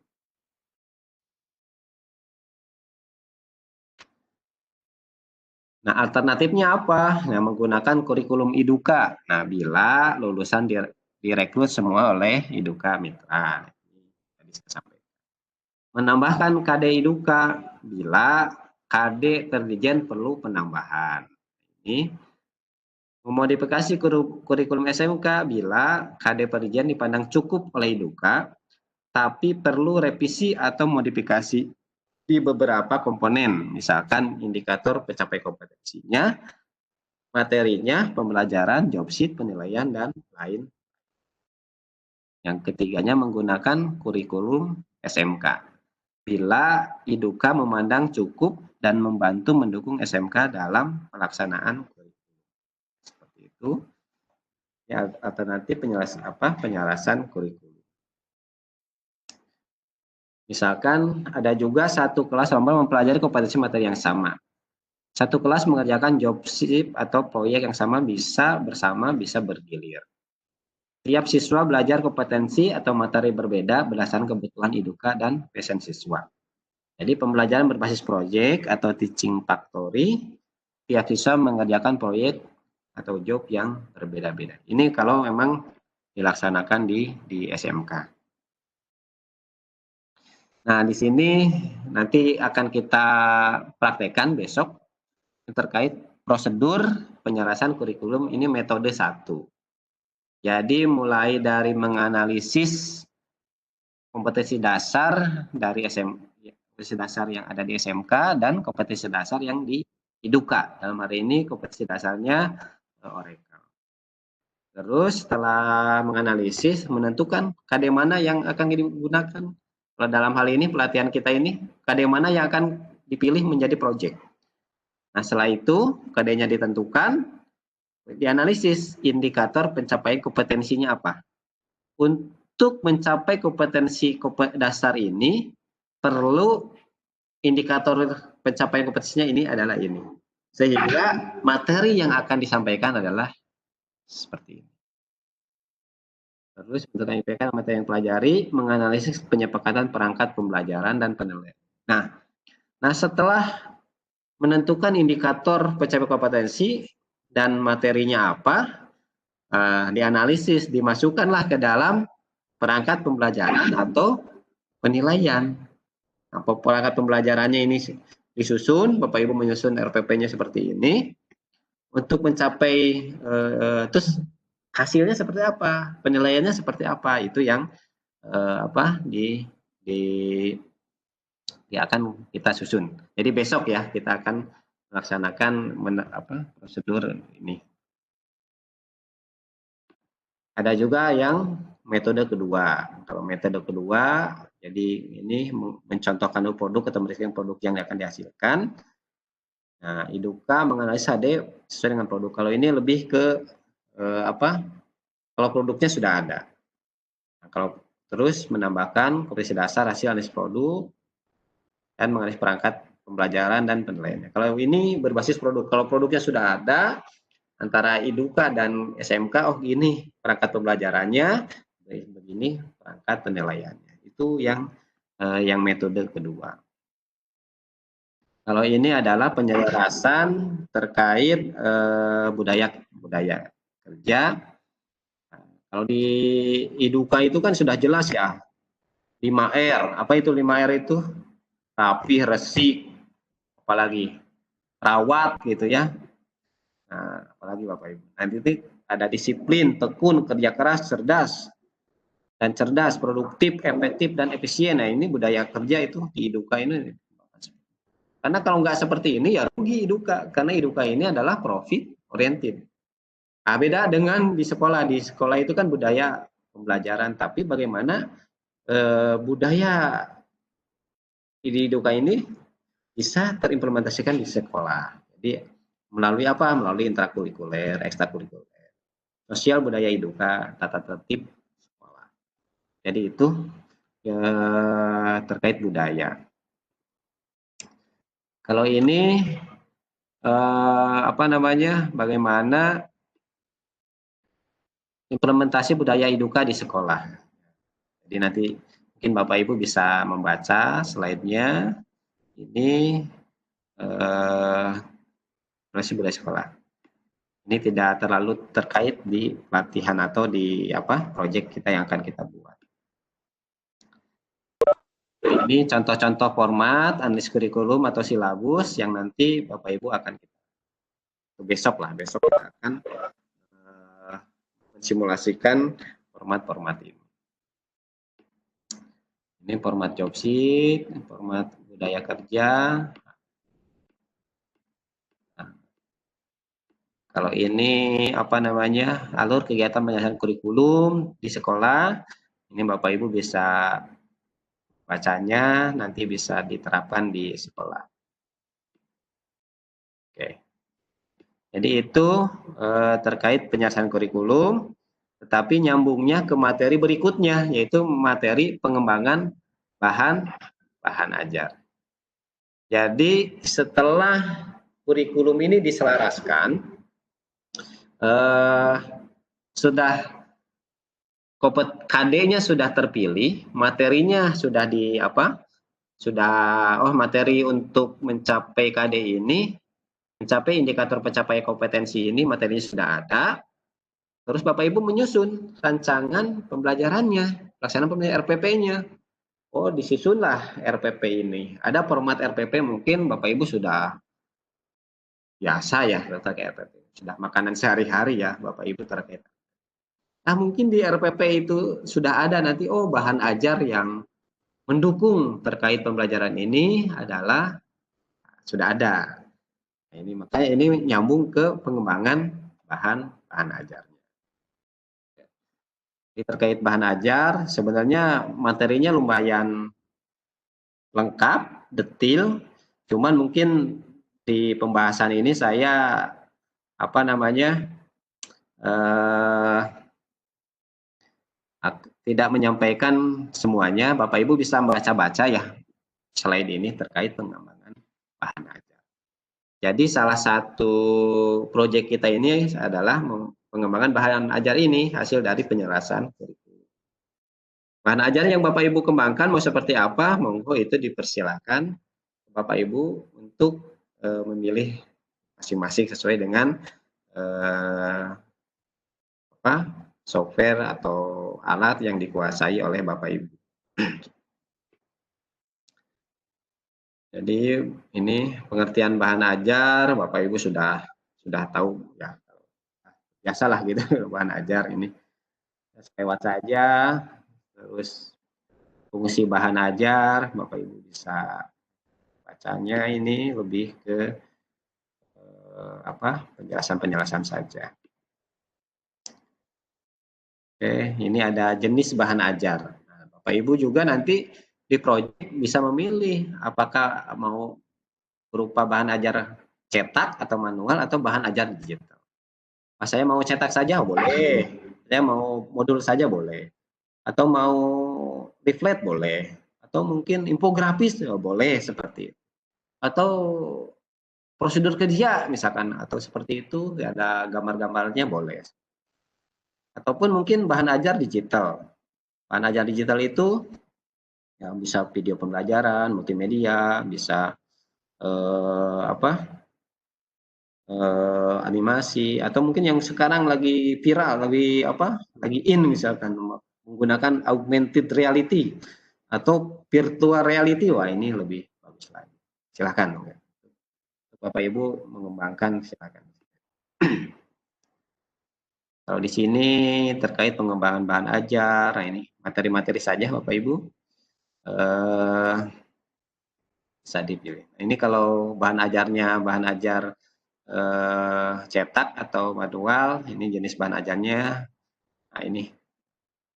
Nah, alternatifnya apa? Nah, menggunakan kurikulum IDUKA. Nah, bila lulusan direkrut semua oleh IDUKA Mitra. Tadi saya sampaikan. Menambahkan KD IDUKA bila KD terdijen perlu penambahan. Ini memodifikasi kurikulum SMK bila KD Perijen dipandang cukup oleh IDUKA, tapi perlu revisi atau modifikasi di beberapa komponen, misalkan indikator pencapaian kompetensinya, materinya, pembelajaran, job sheet, penilaian, dan lain. Yang ketiganya menggunakan kurikulum SMK. Bila IDUKA memandang cukup dan membantu mendukung SMK dalam pelaksanaan kurikulum. Seperti itu. Ya, alternatif penyelarasan kurikulum. Misalkan ada juga satu kelas lomba mempelajari kompetensi materi yang sama. Satu kelas mengerjakan job sheet atau proyek yang sama, bisa bersama, bisa bergilir. Tiap siswa belajar kompetensi atau materi berbeda berdasarkan kebutuhan IDUKA dan passion siswa. Jadi pembelajaran berbasis proyek atau teaching factory, tiap siswa mengerjakan proyek atau job yang berbeda-beda. Ini kalau memang dilaksanakan di SMK. Nah, di sini nanti akan kita praktekkan besok terkait prosedur penyelarasan kurikulum. Ini metode 1. Jadi mulai dari menganalisis kompetensi dasar dari kompetensi dasar yang ada di SMK dan kompetensi dasar yang di IDUKA. Dalam hari ini kompetensi dasarnya Oracle. Terus setelah menganalisis, menentukan KD mana yang akan digunakan. Kalau dalam hal ini pelatihan kita ini, KD mana yang akan dipilih menjadi project. Nah, setelah itu KD-nya ditentukan, dianalisis indikator pencapaian kompetensinya apa. Untuk mencapai kompetensi dasar ini, perlu indikator pencapaian kompetensinya ini adalah ini. Sehingga materi yang akan disampaikan adalah seperti ini. Terus bentuk IPK materi yang pelajari, menganalisis penyepakatan perangkat pembelajaran dan penilaian. Nah, setelah menentukan indikator pencapaian kompetensi dan materinya apa, dianalisis, dimasukkanlah ke dalam perangkat pembelajaran atau penilaian. Nah, perangkat pembelajarannya ini disusun, Bapak Ibu menyusun RPP-nya seperti ini. Untuk mencapai, terus hasilnya seperti apa, penilaiannya seperti apa, itu yang akan kita susun. Jadi besok ya kita akan melaksanakan prosedur ini. Ada juga yang metode kedua. Kalau metode kedua, jadi ini mencontohkan produk atau meriskkan produk yang akan dihasilkan. Nah, IDUKA menganalisa HD sesuai dengan produk. Kalau ini lebih ke kalau produknya sudah ada. Nah, kalau terus menambahkan kompetensi dasar hasil analisis produk dan menganalisis perangkat pembelajaran dan penilaiannya. Kalau ini berbasis produk. Kalau produknya sudah ada antara IDUKA dan SMK, oh gini perangkat pembelajarannya, begini perangkat penilaiannya. Itu yang metode kedua. Kalau ini adalah penjelasan terkait budaya kerja. Kalau di IDUKA itu kan sudah jelas ya, 5R. Apa itu 5R itu? Rapih, resik, apalagi rawat gitu ya. Nah, apalagi Bapak Ibu. Nanti itu ada disiplin, tekun, kerja keras, cerdas, dan cerdas, produktif, efektif, dan efisien. Nah, ini budaya kerja itu di IDUKA ini. Karena kalau nggak seperti ini ya rugi IDUKA, karena IDUKA ini adalah profit oriented. Nah, beda dengan di sekolah. Di sekolah itu kan budaya pembelajaran, tapi bagaimana budaya di IDUKA ini bisa terimplementasikan di sekolah. Jadi melalui apa? Melalui intrakurikuler, ekstrakurikuler, sosial budaya IDUKA, tata tertib sekolah. Jadi itu terkait budaya. Kalau ini bagaimana implementasi budaya IDUKA di sekolah. Jadi nanti mungkin Bapak Ibu bisa membaca slide-nya. Ini budaya sekolah. Ini tidak terlalu terkait di pelatihan atau di proyek kita yang akan kita buat. Ini contoh-contoh format analisis kurikulum atau silabus yang nanti Bapak Ibu akan kita besok kita akan mensimulasikan format-format ini. Ini format job sheet, format budaya kerja. Nah, kalau ini alur kegiatan penyelesaian kurikulum di sekolah, ini Bapak Ibu bisa bacanya, nanti bisa diterapkan di sekolah. Oke. Jadi itu terkait penyelesaian kurikulum, tetapi nyambungnya ke materi berikutnya, yaitu materi pengembangan bahan ajar. Jadi setelah kurikulum ini diselaraskan, KD-nya sudah terpilih, materinya sudah materi untuk mencapai KD ini, mencapai indikator pencapaian kompetensi ini, materinya sudah ada. Terus Bapak Ibu menyusun rancangan pembelajarannya, pelaksanaan pembelajaran RPP-nya. Oh, disusunlah RPP ini. Ada format RPP mungkin Bapak Ibu sudah biasa ya terkait RPP. Sudah makanan sehari-hari ya Bapak Ibu terkait. Nah, mungkin di RPP itu sudah ada nanti, bahan ajar yang mendukung terkait pembelajaran ini adalah sudah ada. Nah, ini makanya ini nyambung ke pengembangan bahan ajarnya. terkait bahan ajar, sebenarnya materinya lumayan lengkap, detil, cuman mungkin di pembahasan ini saya tidak menyampaikan semuanya. Bapak Ibu bisa baca-baca ya slide ini terkait pengembangan bahan ajar. Jadi salah satu proyek kita ini adalah pengembangan bahan ajar ini hasil dari penyelesaian kurikulum. Bahan ajar yang Bapak Ibu kembangkan mau seperti apa, monggo itu dipersilakan Bapak Ibu untuk memilih masing-masing sesuai dengan software atau alat yang dikuasai oleh Bapak Ibu. Jadi ini pengertian bahan ajar, Bapak Ibu sudah tahu ya, biasalah gitu bahan ajar ini. Lewat saja, terus fungsi bahan ajar, Bapak Ibu bisa bacanya ini lebih ke penjelasan saja. Oke, ini ada jenis bahan ajar. Nah, Bapak Ibu juga nanti di proyek bisa memilih apakah mau berupa bahan ajar cetak atau manual atau bahan ajar digital. Nah, saya mau cetak saja boleh, saya mau modul saja boleh, atau mau leaflet boleh, atau mungkin infografis boleh seperti itu. Atau prosedur kerja misalkan atau seperti itu, ada gambar-gambarnya boleh. Ataupun mungkin bahan ajar digital. Bahan ajar digital itu ya bisa video pembelajaran, multimedia, bisa animasi, atau mungkin yang sekarang lagi viral, lagi in misalkan menggunakan augmented reality atau virtual reality. Wah, ini lebih bagus lagi. Silakan Bapak Ibu mengembangkan, silakan. Kalau di sini terkait pengembangan bahan ajar, nah ini materi-materi saja Bapak Ibu bisa dipilih. Ini kalau bahan ajarnya bahan ajar cetak atau manual, ini jenis bahan ajarnya. Nah, ini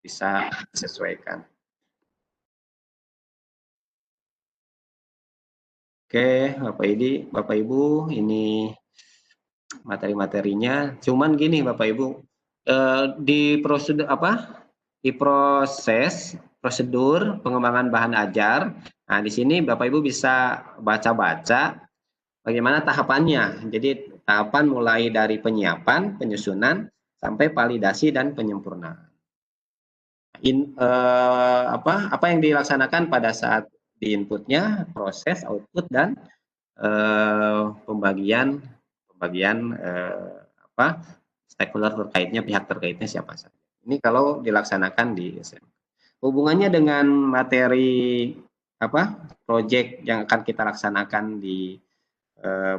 bisa disesuaikan. Oke, Bapak Ibu, ini materi-materinya. Cuman gini Bapak Ibu, di prosedur pengembangan bahan ajar. Nah, di sini Bapak Ibu bisa baca-baca bagaimana tahapannya. Jadi tahapan mulai dari penyiapan, penyusunan, sampai validasi dan penyempurnaan. Apa yang dilaksanakan pada saat di inputnya, proses, output, dan pembagian stakeholder terkaitnya, pihak terkaitnya siapa saja. Ini kalau dilaksanakan di SMK. Hubungannya dengan materi proyek yang akan kita laksanakan di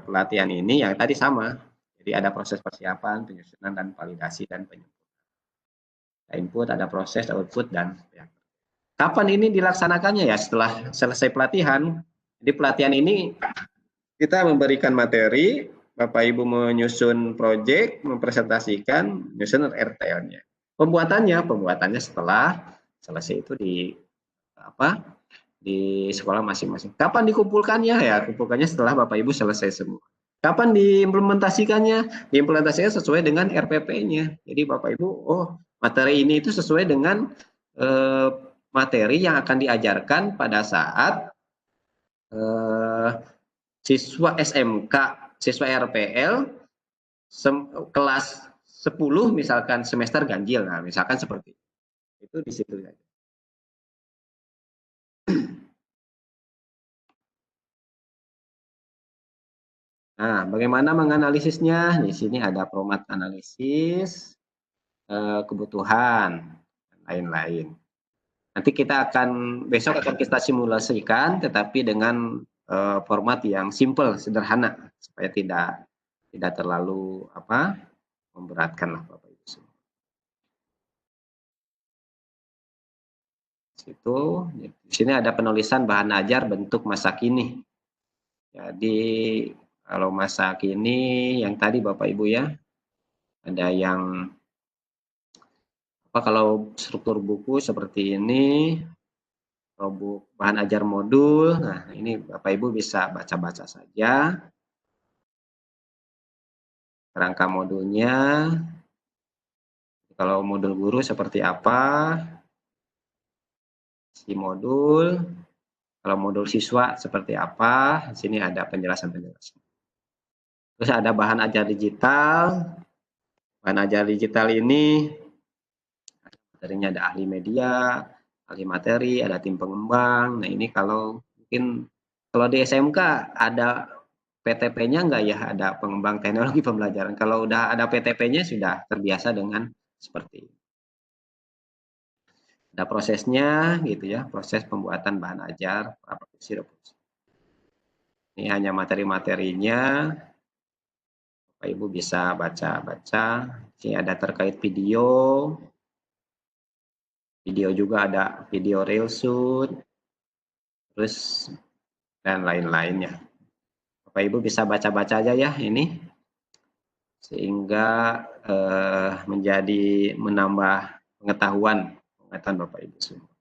pelatihan ini yang tadi sama. Jadi ada proses persiapan, penyusunan, dan validasi dan penyempurnaan. Input, ada proses, output, dan kapan ini dilaksanakannya ya setelah selesai pelatihan. Di pelatihan ini kita memberikan materi, Bapak Ibu menyusun proyek, mempresentasikan, menyusun RTL-nya. Pembuatannya setelah selesai itu di sekolah masing-masing. Kapan dikumpulkannya? Ya, kumpulkannya setelah Bapak Ibu selesai semua. Kapan diimplementasikannya? Diimplementasikan sesuai dengan RPP-nya. Jadi Bapak Ibu, materi ini itu sesuai dengan materi yang akan diajarkan pada saat siswa SMK, siswa RPL kelas 10 misalkan semester ganjil. Nah, misalkan seperti itu di situ saja. Nah, bagaimana menganalisisnya? Di sini ada format analisis, kebutuhan, dan lain-lain. Nanti besok akan kita simulasikan, tetapi dengan format yang simple, sederhana, supaya tidak terlalu memberatkan lah Bapak Ibu semua. Di sini ada penulisan bahan ajar bentuk masa kini. Jadi kalau masa kini yang tadi Bapak Ibu ya, ada yang kalau struktur buku seperti ini, bahan ajar modul. Nah, ini Bapak Ibu bisa baca-baca saja. Kerangka modulnya. Kalau modul guru seperti apa? Si modul. Kalau modul siswa seperti apa? Di sini ada penjelasan-penjelasan. Terus ada bahan ajar digital. Bahan ajar digital ini materinya ada ahli media, ahli materi, ada tim pengembang. Nah, ini kalau mungkin kalau di SMK ada PTP-nya enggak ya, ada pengembang teknologi pembelajaran. Kalau udah ada PTP-nya sudah terbiasa dengan seperti ini. Ada prosesnya gitu ya, proses pembuatan bahan ajar, praproduksi. Ini hanya materi-materinya. Bapak Ibu bisa baca-baca. Ini ada terkait video. Video juga ada video reelshoot. Terus dan lain-lainnya. Bapak Ibu bisa baca-baca aja ya ini. Sehingga menjadi menambah pengetahuan Bapak Ibu semua.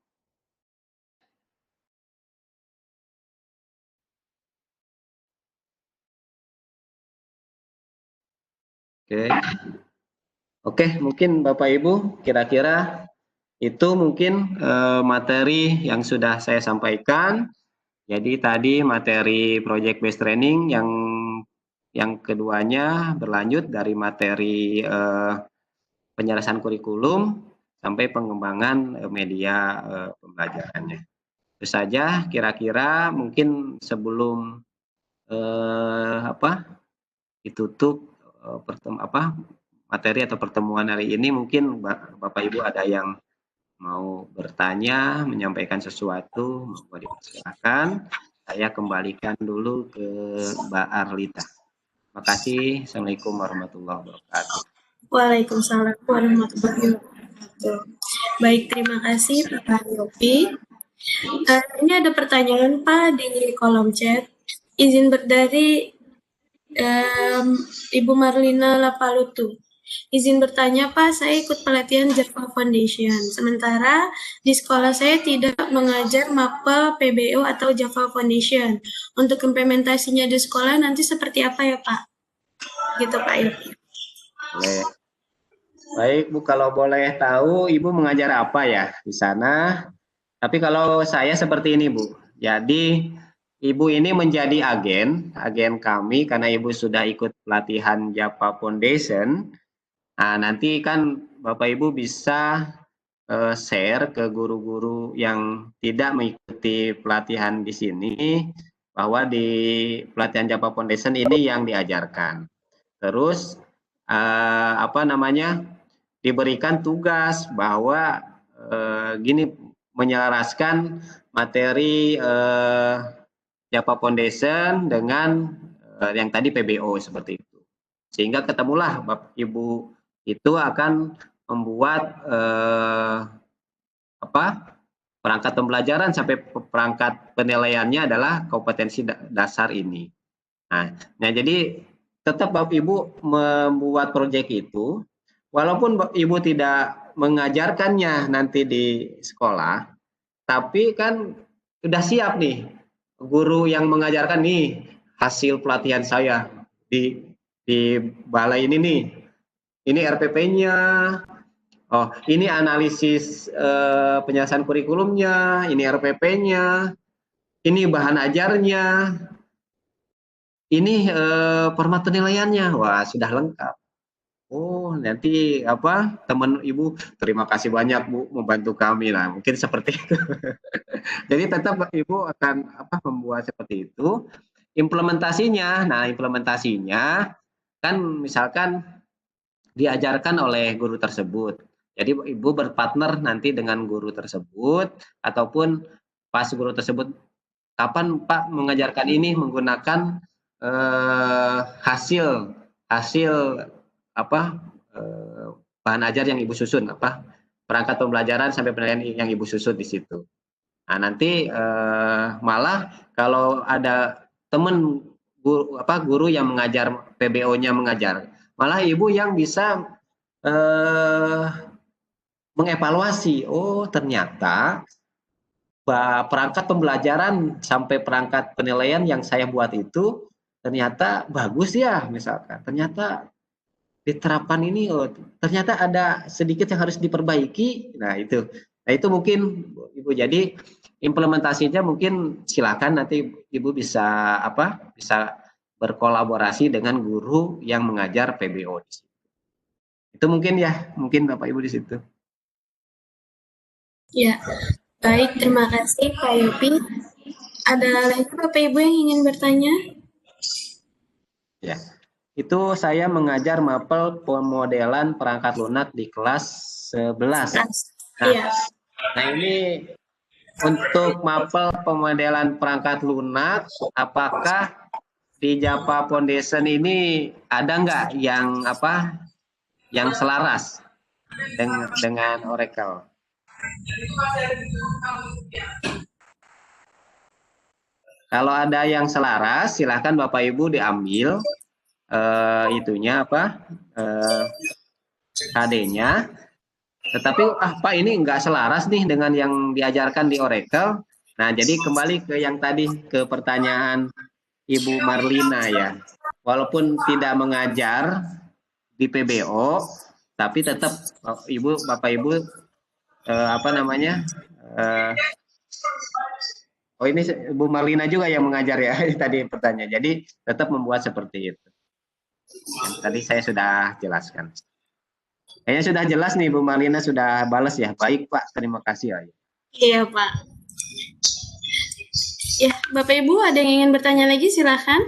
Oke, mungkin Bapak Ibu kira-kira itu mungkin materi yang sudah saya sampaikan. Jadi tadi materi project based training yang keduanya berlanjut dari materi penjelasan kurikulum sampai pengembangan media pembelajarannya. Itu saja kira-kira mungkin sebelum ditutup materi atau pertemuan hari ini, mungkin Bapak Ibu ada yang mau bertanya, menyampaikan sesuatu, mau dipersilakan. Saya kembalikan dulu ke Mbak Arlita. Terima kasih. Assalamualaikum warahmatullahi wabarakatuh. Waalaikumsalam warahmatullahi wabarakatuh. Baik, terima kasih Pak Yopi. Ini ada pertanyaan Pak di kolom chat. Izin dari Ibu Marlina Lapalutu. Izin bertanya Pak, saya ikut pelatihan Java Foundation. Sementara di sekolah saya tidak mengajar mapel PBO atau Java Foundation. Untuk implementasinya di sekolah nanti seperti apa ya Pak? Gitu Pak Yopi. Baik Bu, kalau boleh tahu Ibu mengajar apa ya di sana? Tapi kalau saya seperti ini Bu. Jadi Ibu ini menjadi agen kami karena Ibu sudah ikut pelatihan Java Foundation. Nah, nanti kan Bapak Ibu bisa share ke guru-guru yang tidak mengikuti pelatihan di sini bahwa di pelatihan Java Foundation ini yang diajarkan. Terus diberikan tugas bahwa gini, menyelaraskan materi Java Foundation dengan yang tadi PBO seperti itu. Sehingga ketemulah Bapak Ibu itu akan membuat perangkat pembelajaran sampai perangkat penilaiannya adalah kompetensi dasar ini. Nah, jadi tetap Bapak Ibu membuat proyek itu, walaupun Bapak Ibu tidak mengajarkannya nanti di sekolah, tapi kan sudah siap nih guru yang mengajarkan nih hasil pelatihan saya di balai ini nih. Ini RPP-nya, oh ini analisis penjelasan kurikulumnya, ini RPP-nya, ini bahan ajarnya, ini format penilaiannya. Wah, sudah lengkap. Oh, nanti teman Ibu, terima kasih banyak Bu membantu kami lah. Mungkin seperti itu. Jadi tetap Ibu akan membuat seperti itu. Implementasinya kan misalkan diajarkan oleh guru tersebut. Jadi Ibu berpartner nanti dengan guru tersebut, ataupun pas guru tersebut, kapan Pak mengajarkan ini menggunakan hasil bahan ajar yang Ibu susun, perangkat pembelajaran sampai penilaian yang Ibu susun di situ. Nah, nanti malah kalau ada teman guru yang mengajar, PBO-nya mengajar, malah Ibu yang bisa mengevaluasi, oh ternyata perangkat pembelajaran sampai perangkat penilaian yang saya buat itu ternyata bagus ya, misalkan. Ternyata diterapkan ini, oh, ternyata ada sedikit yang harus diperbaiki. Nah itu mungkin Ibu. Jadi implementasinya mungkin silakan nanti Ibu bisa bisa berkolaborasi dengan guru yang mengajar PBO di situ. Itu mungkin Bapak Ibu di situ. Ya, baik, terima kasih Pak Yopi. Ada lagi Bapak Ibu yang ingin bertanya? Ya, itu saya mengajar mapel pemodelan perangkat lunak di kelas 11. Iya. Nah ini untuk mapel pemodelan perangkat lunak, apakah di Java Foundation ini ada nggak yang selaras dengan Oracle? Kalau ada yang selaras, silahkan Bapak Ibu diambil HD-nya. Tetapi Pak ini nggak selaras nih dengan yang diajarkan di Oracle. Nah, jadi kembali ke yang tadi, ke pertanyaan Ibu Marlina ya. Walaupun tidak mengajar di PBO, tapi tetap Bapak Ibu oh ini Bu Marlina juga yang mengajar ya tadi pertanyaan. Jadi tetap membuat seperti itu. Yang tadi saya sudah jelaskan. Kayaknya sudah jelas nih Bu Marlina sudah balas ya. Baik Pak, terima kasih ya. Iya Pak. Ya, Bapak Ibu ada yang ingin bertanya lagi silakan.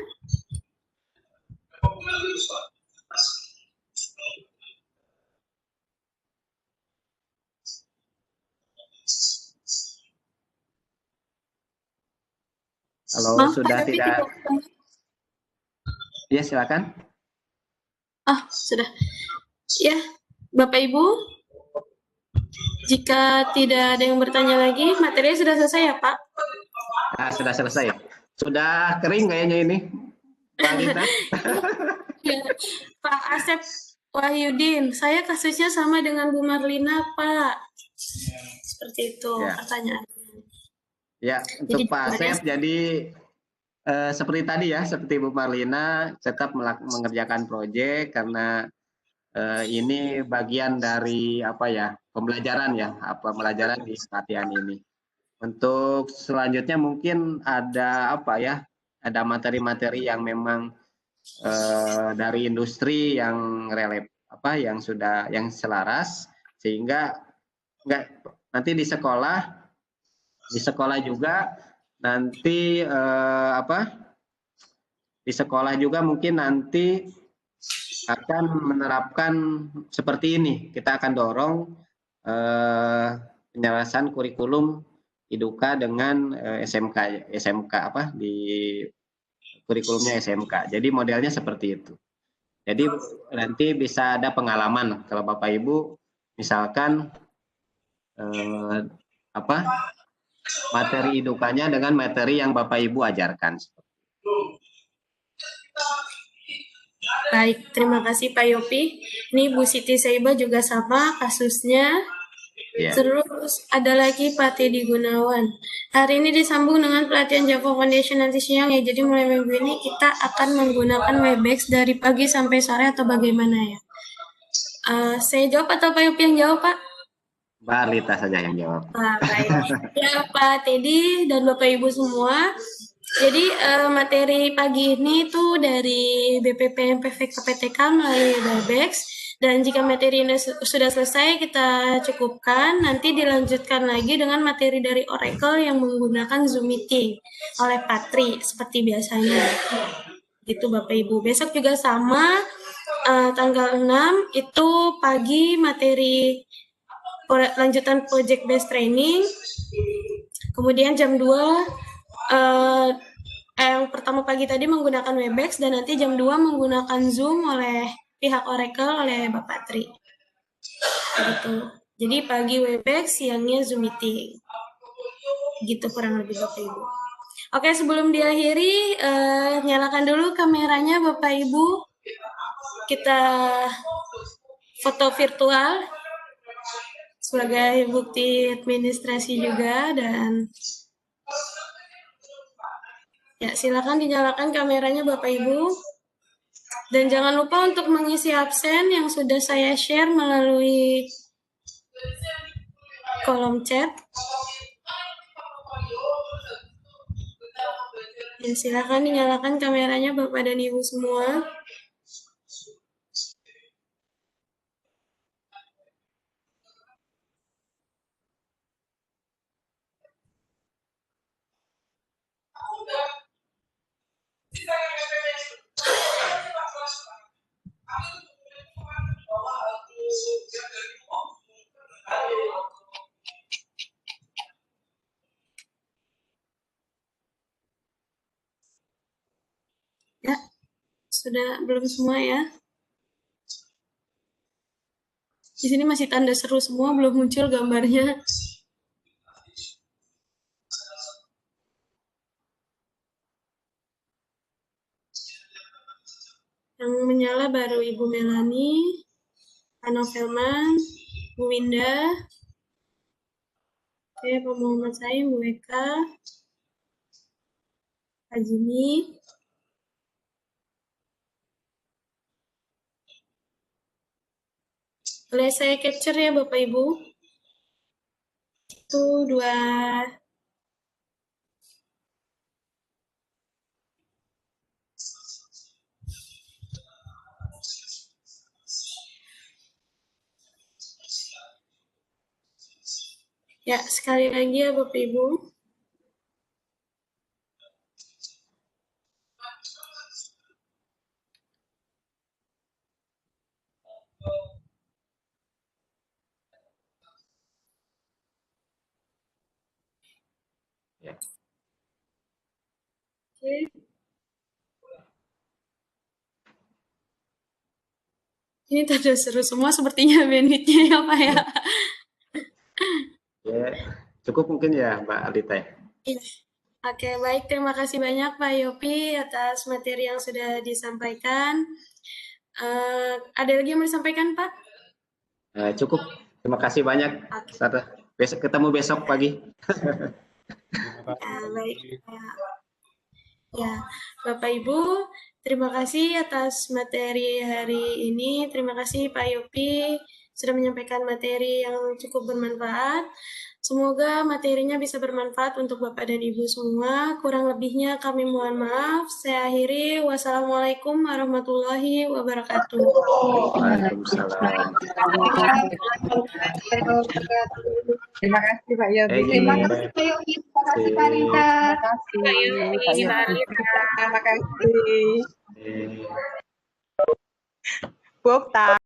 Kalau sudah tidak, ya silakan. Oh, sudah. Ya, Bapak Ibu, jika tidak ada yang bertanya lagi, materinya sudah selesai ya Pak? Nah, sudah selesai. Sudah kering kayaknya ini, Pak Lita. Ya, Pak Asep Wahyudin, saya kasusnya sama dengan Bu Marlina Pak. Seperti itu pertanyaannya. Ya, untuk jadi, Pak Asep, jadi seperti tadi ya, seperti Bu Marlina, tetap mengerjakan proyek karena ini bagian dari pembelajaran ya, pembelajaran di pelatihan ini. Untuk selanjutnya mungkin ada ada materi-materi yang memang dari industri yang yang selaras, sehingga nanti di sekolah juga nanti di sekolah juga mungkin nanti akan menerapkan seperti ini. Kita akan dorong penyelesaian kurikulum IDUKA dengan SMK di kurikulumnya SMK. Jadi modelnya seperti itu. Jadi nanti bisa ada pengalaman kalau Bapak Ibu misalkan materi IDUKA-nya dengan materi yang Bapak Ibu ajarkan. Baik, terima kasih Pak Yopi. Ini Bu Siti Saiba juga sama kasusnya. Yeah. Terus ada lagi Pak Teddy Gunawan. Hari ini disambung dengan pelatihan Java Foundation nanti siang ya. Jadi mulai minggu ini kita akan menggunakan Webex dari pagi sampai sore atau bagaimana ya? Saya jawab atau Pak Yopi yang jawab Pak? Mbak Lita saja yang jawab. Baik. Ya Pak Teddy dan Bapak Ibu semua. Jadi materi pagi ini tuh dari BPP MPV KPTK melalui Webex. Dan jika materi ini sudah selesai, kita cukupkan. Nanti dilanjutkan lagi dengan materi dari Oracle yang menggunakan Zoom Meeting oleh Patri, seperti biasanya. Gitu Bapak Ibu. Besok juga sama, tanggal 6, itu pagi materi lanjutan Project Based Training. Kemudian jam 2, yang pertama pagi tadi menggunakan Webex, dan nanti jam 2 menggunakan Zoom oleh pihak Oracle oleh Bapak Tri. Gitu. Jadi pagi Webex, siangnya Zoom Meeting. Gitu kurang lebih Bapak Ibu. Oke, sebelum diakhiri, nyalakan dulu kameranya Bapak Ibu. Kita foto virtual sebagai bukti administrasi juga. Dan ya, silakan dinyalakan kameranya Bapak Ibu. Dan jangan lupa untuk mengisi absen yang sudah saya share melalui kolom chat. Ya, silakan dinyalakan kameranya Bapak dan Ibu semua. Ya, sudah belum semua ya? Di sini masih tanda seru semua, belum muncul gambarnya. Yang menyala baru Ibu Melani, Pak Novelman, Bu Winda, Pak Muhammad Saim, Bu Eka, Pak Jimmy. Boleh saya capture ya Bapak Ibu? Itu 2. Ya, sekali lagi ya Bapak Ibu. Ya. Oke. Ini tanda seru semua sepertinya bandwidth-nya ya Pak ya. Ya, cukup mungkin ya Mbak Alita ya. Iya. Oke, baik. Terima kasih banyak Pak Yopi atas materi yang sudah disampaikan. Ada lagi yang mau disampaikan Pak? Cukup. Terima kasih banyak. Oke. Ketemu besok pagi. Ya, baik. Ya, Bapak Ibu, terima kasih atas materi hari ini. Terima kasih Pak Yopi sudah menyampaikan materi yang cukup bermanfaat. Semoga materinya bisa bermanfaat untuk Bapak dan Ibu semua. Kurang lebihnya kami mohon maaf. Saya akhiri. Wassalamualaikum warahmatullahi wabarakatuh. Waalaikumsalam. Terima kasih Pak Yogi. Terima kasih Pak Yogi. Terima kasih Pak Rita. Terima kasih Pak Yogi. Terima kasih. Eh. Bokta.